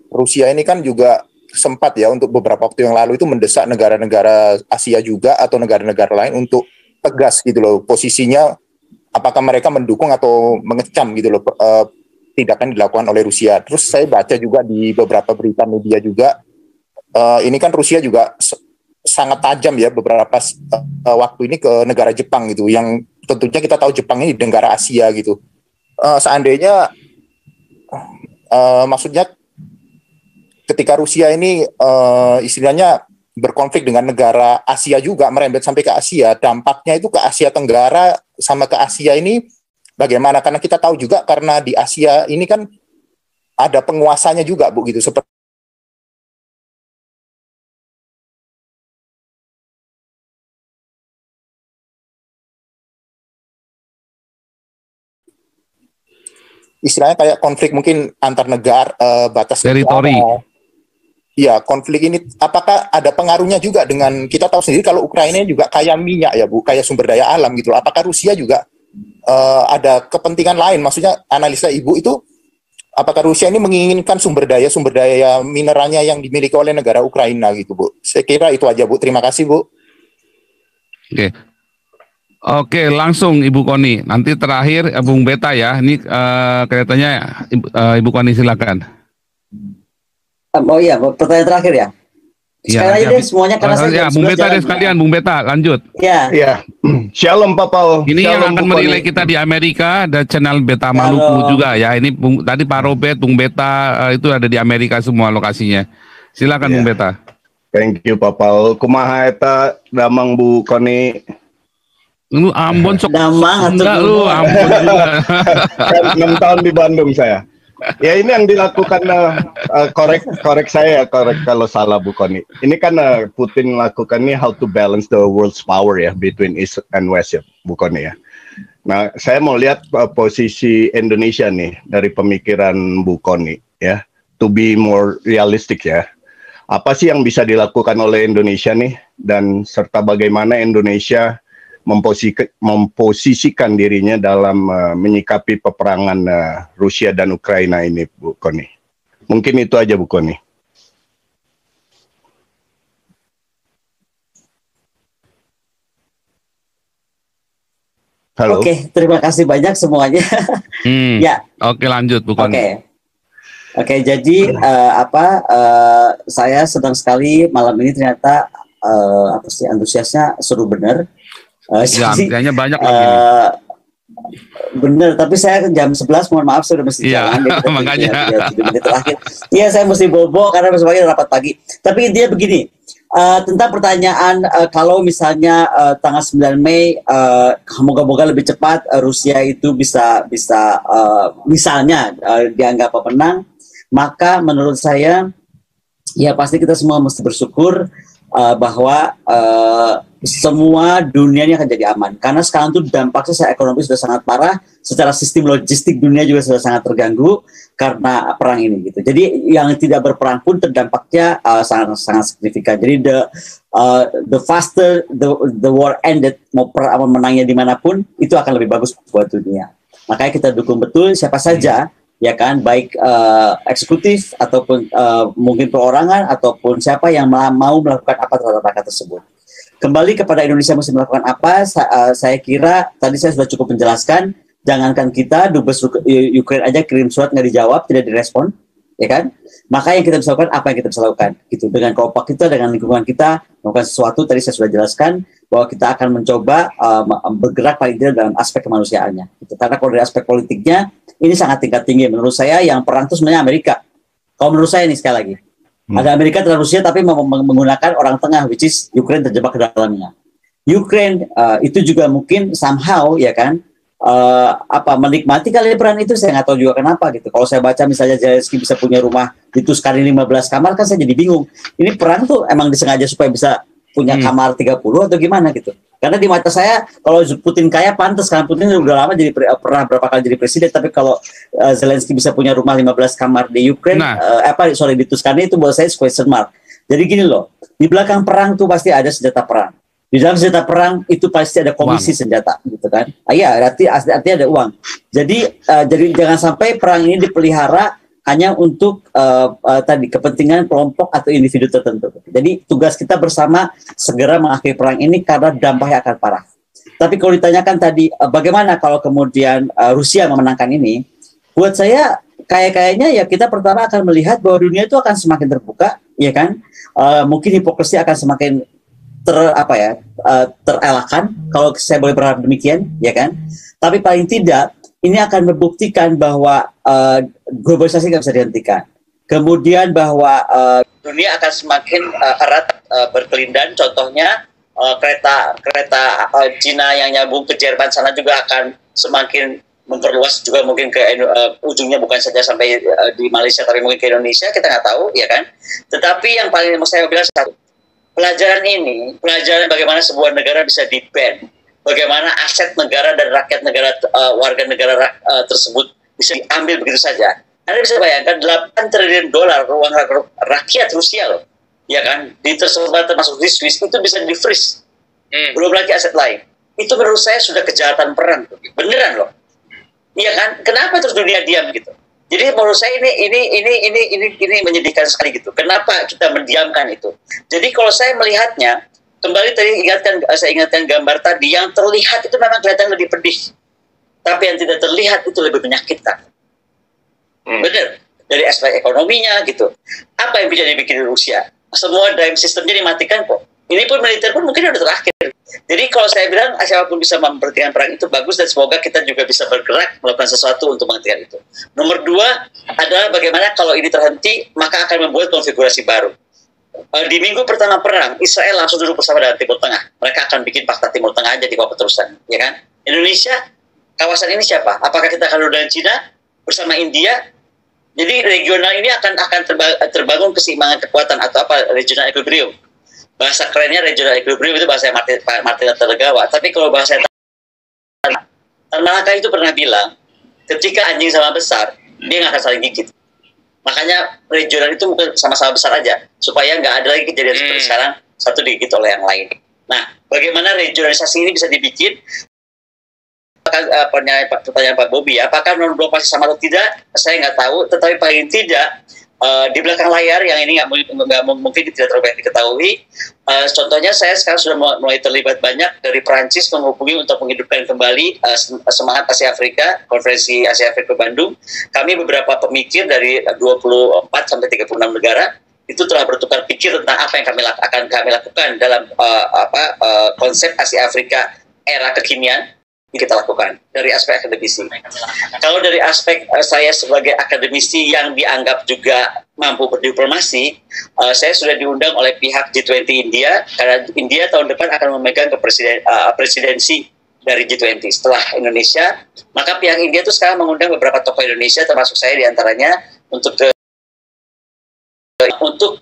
Rusia ini kan juga sempat ya untuk beberapa waktu yang lalu itu mendesak negara-negara Asia juga atau negara-negara lain untuk tegas gitu loh posisinya. Apakah mereka mendukung atau mengecam gitu loh tindakan dilakukan oleh Rusia. Terus saya baca juga di beberapa berita media juga ini kan Rusia juga sangat tajam ya beberapa waktu ini ke negara Jepang gitu, yang tentunya kita tahu Jepang ini negara Asia gitu. Seandainya maksudnya ketika Rusia ini istilahnya berkonflik dengan negara Asia juga, merembet sampai ke Asia, dampaknya itu ke Asia Tenggara sama ke Asia ini bagaimana? Karena kita tahu juga karena di Asia ini kan ada penguasanya juga Bu gitu, seperti istilahnya kayak konflik mungkin antar negara, batas teritori. Iya, konflik ini apakah ada pengaruhnya juga dengan kita tahu sendiri kalau Ukraina juga kaya minyak ya Bu, kaya sumber daya alam gitu. Apakah Rusia juga ada kepentingan lain? Maksudnya analisa Ibu itu apakah Rusia ini menginginkan sumber daya mineralnya yang dimiliki oleh negara Ukraina gitu Bu? Saya kira itu aja Bu. Terima kasih Bu. Oke, langsung Ibu Koni. Nanti terakhir Bung Beta ya. Ini kelihatannya Ibu Koni silakan. Oh iya, pertanyaan terakhir ya. Sekali lagi deh semuanya karena saya Bung Beta deh sekalian, Bung Beta lanjut. Ya. Shalom Pak Paul. Ini Shalom, yang akan merilai kita di Amerika ada channel Beta Maluku juga ya. Ini tadi Pak Robert, Bung Beta itu ada di Amerika semua lokasinya. Silakan Bung Beta. Thank you Pak Paul. Kumaha eta damang Bu Koni. Lu Ambon sok damang enggak lu Ambon juga. Kan 6 tahun di Bandung saya. Ya ini yang dilakukan korek saya kalau salah Bu Koni. Ini kan Putin lakukan ini how to balance the world's power ya between East and West ya Bu Koni ya. Nah saya mau lihat posisi Indonesia nih dari pemikiran Bu Koni ya, to be more realistic ya. Apa sih yang bisa dilakukan oleh Indonesia nih dan serta bagaimana Indonesia memposisikan dirinya dalam menyikapi peperangan Rusia dan Ukraina ini, Bu Koni. Mungkin itu aja, Bu Koni. Halo. Oke, terima kasih banyak semuanya. Ya. Oke, lanjut, Bu Koni. Oke, jadi saya senang sekali malam ini ternyata antusiasnya seru benar. Kayaknya banyak lagi bener, tapi saya jam 11 mohon maaf saya udah mesti jalan makanya 7 menit terakhir. Iya, saya mesti bobo karena besok pagi rapat pagi. Tapi intinya begini, tentang pertanyaan kalau misalnya tanggal 9 Mei moga-moga lebih cepat Rusia itu bisa misalnya dianggap pemenang, maka menurut saya ya pasti kita semua mesti bersyukur bahwa semua dunia ini akan jadi aman, karena sekarang tuh dampaknya secara ekonomi sudah sangat parah, secara sistem logistik dunia juga sudah sangat terganggu karena perang ini gitu. Jadi yang tidak berperang pun terdampaknya sangat signifikan. Jadi the faster the war ended, mau menangnya dimanapun itu akan lebih bagus buat dunia. Makanya kita dukung betul siapa saja ya kan, baik eksekutif ataupun mungkin perorangan ataupun siapa yang mau melakukan apa terhadap rakyat tersebut. Kembali kepada Indonesia mesti melakukan apa, saya kira tadi saya sudah cukup menjelaskan. Jangankan kita, dubes Ukraine aja kirim surat nggak dijawab, tidak direspon, ya kan? Maka yang kita bisa lakukan, apa yang kita bisa lakukan gitu, dengan kompak kita, dengan lingkungan kita melakukan sesuatu. Tadi saya sudah jelaskan bahwa kita akan mencoba bergerak paling tidak dalam aspek kemanusiaannya gitu. Karena kalau dari aspek politiknya ini sangat tingkat tinggi menurut saya. Yang perang itu sebenarnya Amerika, kalau menurut saya ini sekali lagi ada Amerika terhadap Rusia, tapi menggunakan orang tengah, which is Ukraine terjebak ke dalamnya. Ukraine itu juga mungkin somehow ya kan menikmati kali peran itu, saya nggak tahu juga kenapa gitu. Kalau saya baca misalnya Zelensky bisa punya rumah di Tuscany 15 kamar, kan saya jadi bingung. Ini perang tuh emang disengaja supaya bisa punya kamar 30 atau gimana gitu. Karena di mata saya kalau Putin kaya pantas, karena Putin udah lama jadi pernah berapa kali jadi presiden. Tapi kalau Zelensky bisa punya rumah 15 kamar di Ukraine, di Tuscany, itu buat saya question mark. Jadi gini loh, di belakang perang tuh pasti ada senjata perang. Di dalam senjata perang itu pasti ada komisi senjata, gitu kan? Iya, artinya ada uang. Jadi jangan sampai perang ini dipelihara hanya untuk kepentingan kelompok atau individu tertentu. Jadi tugas kita bersama segera mengakhiri perang ini karena dampaknya akan parah. Tapi kalau ditanyakan tadi bagaimana kalau kemudian Rusia memenangkan ini, buat saya kayaknya ya kita pertama akan melihat bahwa dunia itu akan semakin terbuka, ya kan? Mungkin hipokrisi akan semakin terelakkan, kalau saya boleh berharap demikian, ya kan? Tapi paling tidak ini akan membuktikan bahwa globalisasi nggak bisa dihentikan. Kemudian bahwa dunia akan semakin erat berkelindan. Contohnya kereta Cina yang nyambung ke Jerman sana juga akan semakin memperluas juga mungkin ke ujungnya bukan saja sampai di Malaysia tapi mungkin ke Indonesia, kita nggak tahu ya kan. Tetapi yang paling saya bilang satu, pelajaran bagaimana sebuah negara bisa di-ban, bagaimana aset negara dan rakyat negara warga negara tersebut bisa diambil begitu saja. Anda bisa bayangkan 8 triliun dolar uang rakyat Rusia loh, ya kan, di tersebar termasuk di Swiss itu bisa di-freeze. Belum lagi aset lain. Itu menurut saya sudah kejahatan perang, beneran loh. Iya kan? Kenapa terus dunia diam gitu? Jadi menurut saya ini menyedihkan sekali gitu. Kenapa kita mendiamkan itu? Jadi kalau saya melihatnya, kembali tadi saya ingatkan gambar tadi, yang terlihat itu memang kelihatan lebih pedih, tapi yang tidak terlihat itu lebih menyakitkan. Benar, dari aspek ekonominya gitu. Apa yang bisa dibikin di Rusia? Semua dime sistemnya dimatikan kok. Ini pun militer pun mungkin udah terakhir. Jadi kalau saya bilang siapapun bisa memperhentikan perang itu bagus, dan semoga kita juga bisa bergerak melakukan sesuatu untuk menghentikan itu. Nomor 2 adalah bagaimana kalau ini terhenti maka akan membuat konfigurasi baru. Di minggu pertama perang, Israel langsung duduk bersama dengan Timur Tengah. Mereka akan bikin fakta Timur Tengah aja di bawah keterusan, ya kan? Indonesia, kawasan ini siapa? Apakah kita akan dengan Cina bersama India? Jadi regional ini akan terbangun keseimbangan kekuatan atau apa, regional equilibrium. Bahasa kerennya regional equilibrium itu bahasa Martin Luther. Tapi kalau bahasa Tan Malaka itu pernah bilang, ketika anjing sama besar, dia nggak akan saling gigit. Makanya regional itu mungkin sama-sama besar aja, supaya nggak ada lagi kejadian seperti sekarang, satu digigit oleh yang lain. Nah, bagaimana regionalisasi ini bisa dibikin? Pertanyaan Pak Bobi, apakah non-blok masih sama atau tidak? Saya nggak tahu, tetapi paling tidak di belakang layar yang ini nggak mungkin tidak terlalu banyak diketahui. Contohnya saya sekarang sudah mulai terlibat banyak dari Perancis menghubungi untuk menghidupkan kembali semangat Asia Afrika, konferensi Asia Afrika Bandung. Kami beberapa pemikir dari 24 sampai 36 negara itu telah bertukar pikir tentang apa yang akan kami lakukan dalam konsep Asia Afrika era kekinian. Kita lakukan dari aspek akademisi. Kalau dari aspek saya sebagai akademisi yang dianggap juga mampu berdiplomasi, saya sudah diundang oleh pihak G20 India, karena India tahun depan akan memegang presidensi dari G20 setelah Indonesia. Maka pihak India itu sekarang mengundang beberapa tokoh Indonesia, termasuk saya diantaranya, untuk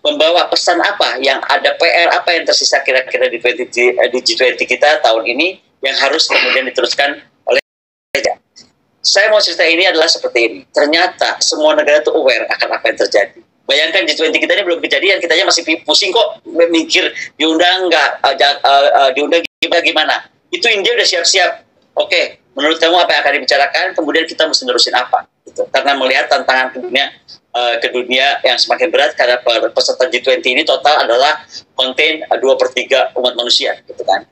membawa pesan apa yang ada, PR apa yang tersisa kira-kira di G20 kita tahun ini yang harus kemudian diteruskan oleh. Saya mau cerita ini adalah seperti ini. Ternyata semua negara itu aware akan apa yang terjadi. Bayangkan G20 kita ini belum kejadian, kita aja masih pusing kok mikir diundang nggak, diundang gimana. Itu India udah siap-siap. Oke, menurut kamu apa yang akan dibicarakan? Kemudian kita mesti nerusin apa? Gitu. Karena melihat tantangan ke dunia yang semakin berat, karena peserta G20 ini total adalah konten 2/3 umat manusia, gitu kan.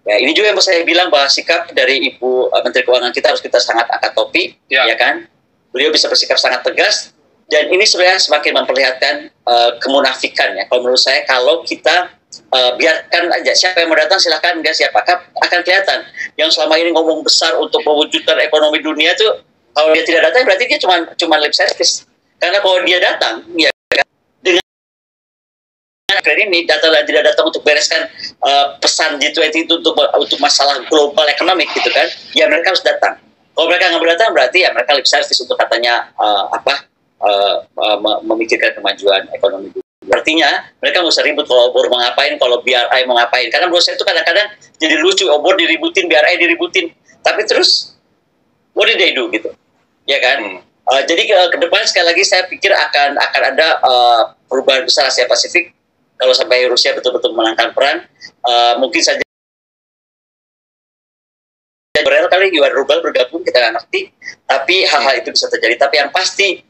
Ya, ini juga yang saya bilang bahwa sikap dari Ibu Menteri Keuangan kita harus kita sangat angkat topi, ya kan? Beliau bisa bersikap sangat tegas, dan ini sebenarnya semakin memperlihatkan kemunafikan ya. Kalau menurut saya, kalau kita biarkan aja siapa yang mau datang silahkan, dia siapa akan kelihatan. Yang selama ini ngomong besar untuk mewujudkan ekonomi dunia itu, kalau dia tidak datang berarti dia cuma lip service. Karena kalau dia datang, ya ini tidak datang untuk bereskan pesan G20 itu untuk masalah global ekonomi gitu kan, ya mereka harus datang. Kalau mereka nggak datang berarti ya mereka lip service untuk katanya memikirkan kemajuan ekonomi. Artinya mereka nggak usah ribut kalau obor mau ngapain, kalau BRI mau ngapain, karena menurut saya itu kadang-kadang jadi lucu, obor diributin, BRI diributin, tapi terus what did they do gitu, ya kan? Jadi ke depan sekali lagi saya pikir akan ada perubahan besar Asia Pasifik. Kalau sampai Rusia betul-betul menangkan perang, mungkin saja kali yuan rubel bergabung, kita nggak ngerti, tapi hal-hal itu bisa terjadi. Tapi yang pasti,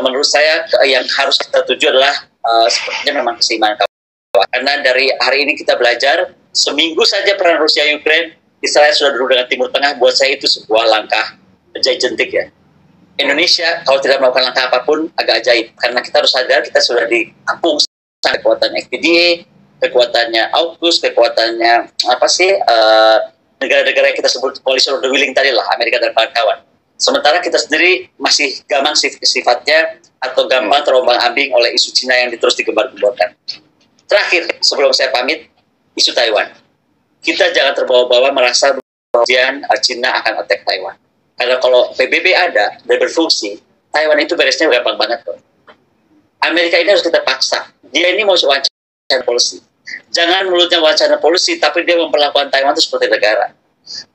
menurut saya yang harus kita tuju adalah sepertinya memang keseimbangan kawasan. Karena dari hari ini kita belajar, seminggu saja perang Rusia-Ukraine, Israel sudah duduk dengan Timur Tengah. Buat saya itu sebuah langkah jentik ya. Indonesia kalau tidak melakukan langkah apapun agak ajaib, karena kita harus sadar kita sudah dikepung kekuatan FPDA, kekuatannya AUKUS, kekuatannya negara-negara yang kita sebut coalition of the willing tadi lah, Amerika dan kawan-kawan. Sementara kita sendiri masih gampang sifatnya atau gampang terombang-ambing oleh isu Cina yang terus digembar-gemborkan. Terakhir, sebelum saya pamit, isu Taiwan. kita jangan terbawa-bawa merasa kemudian Cina akan attack Taiwan. Karena kalau PBB ada dan berfungsi, Taiwan itu beresnya gampang banget kok. Amerika ini harus kita paksa. Dia ini mau wacana polisi. Jangan mulutnya wacana polisi, tapi dia memperlakukan Taiwan itu seperti negara.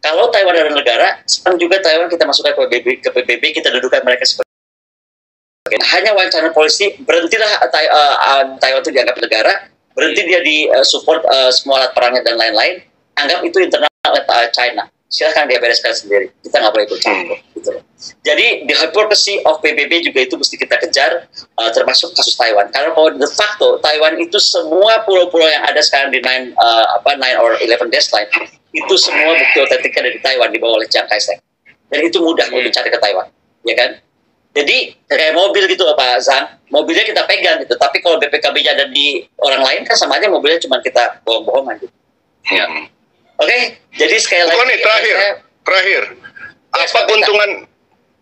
Kalau Taiwan adalah negara, sekarang juga Taiwan kita masukkan ke PBB, kita dudukan mereka seperti hanya wacana polisi, berhentilah Taiwan itu dianggap negara, berhenti dia di support semua alat perangnya dan lain-lain, anggap itu internal China. Silahkan dia bereskan sendiri. Kita nggak boleh ikut campur. Gitu. Jadi the hypocrisy of PBB juga itu mesti kita kejar, termasuk kasus Taiwan. Karena kalau de facto Taiwan itu semua pulau-pulau yang ada sekarang di 9 or 11 dash line itu semua bukti otentiknya dari Taiwan dibawa oleh Chiang Kai-shek. Dan itu mudah untuk dicari ke Taiwan, ya kan? Jadi kayak mobil gitu Pak Zhang, mobilnya kita pegang gitu. Tapi kalau BPKB-nya ada di orang lain kan sama aja mobilnya cuma kita bohong-bohongan gitu. Ya. Oke, jadi sekali lagi. Koni, terakhir,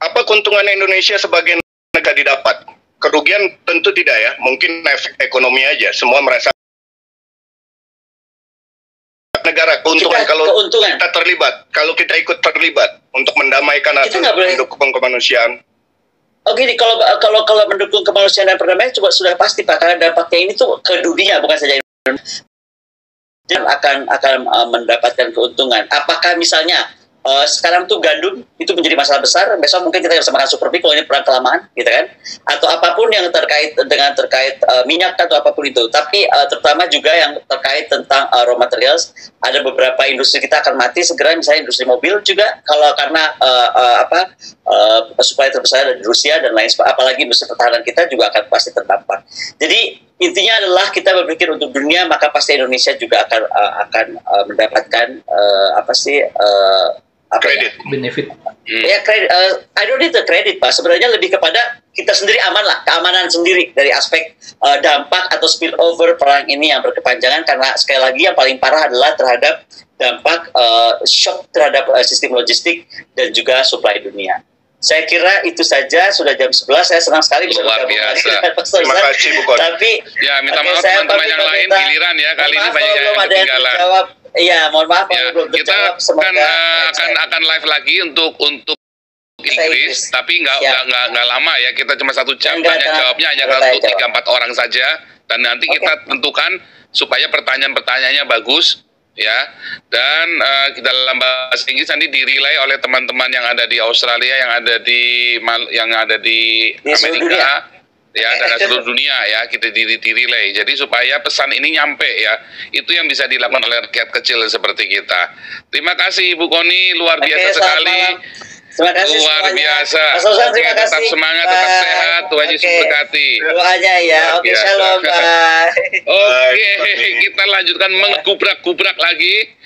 apa keuntungan Indonesia sebagai negara didapat? Kerugian tentu tidak ya, mungkin efek ekonomi aja. Semua merasa negara keuntungan kita terlibat, kalau kita ikut terlibat untuk mendamaikan atau mendukung kemanusiaan. Oh gini, kalau mendukung kemanusiaan dan perdamaian coba sudah pasti Pak, karena dampaknya ini tuh ke dunia bukan saja Indonesia. Akan mendapatkan keuntungan. Apakah misalnya sekarang tuh gandum itu menjadi masalah besar, besok mungkin kita bisa makan super big kalau ini perang kelamaan, gitu kan? Atau apapun yang terkait minyak atau apapun itu. Tapi terutama juga yang terkait tentang raw materials, ada beberapa industri kita akan mati segera, misalnya industri mobil juga karena supply terbesar dari Rusia dan lain sebagainya. Apalagi industri pertahanan kita juga akan pasti terdampak. Jadi intinya adalah kita berpikir untuk dunia, maka pasti Indonesia juga akan mendapatkan kredit, benefit. Ya kredit. I don't need the credit Pak. Sebenarnya lebih kepada kita sendiri aman lah, keamanan sendiri dari aspek dampak atau spillover perang ini yang berkepanjangan. Karena sekali lagi yang paling parah adalah terhadap dampak shock terhadap sistem logistik dan juga supply dunia. Saya kira itu saja, sudah jam 11, saya senang sekali bisa bergabung lagi dengan Pak Sozan. Terima kasih Bu Koni. Tapi ya minta maaf teman-teman yang lain, giliran ya, kali ini banyak yang ketinggalan. Iya, mohon maaf ya, belum kita akan live lagi untuk Inggris, tapi nggak lama ya, kita cuma 1 jam, tanya jawabnya hanya untuk 3-4 orang saja, dan nanti kita tentukan supaya pertanyaan-pertanyaannya bagus. Ya, dan kita dalam bahasa Inggris nanti direlay oleh teman-teman yang ada di Australia, yang ada di Amerika, ya, dan seluruh dunia ya, kita direlay. Jadi supaya pesan ini nyampe ya, itu yang bisa dilakukan oleh rakyat kecil seperti kita. Terima kasih Ibu Koni, luar biasa sekali. Terima kasih luar semuanya. biasa. Mas Sozan, terima kasih. Tetap semangat, tetap sehat. Tuhan Yesus berkati. Doanya ya. Oke, shalom. Bye. Oke, kita lanjutkan menggubrak-gubrak lagi.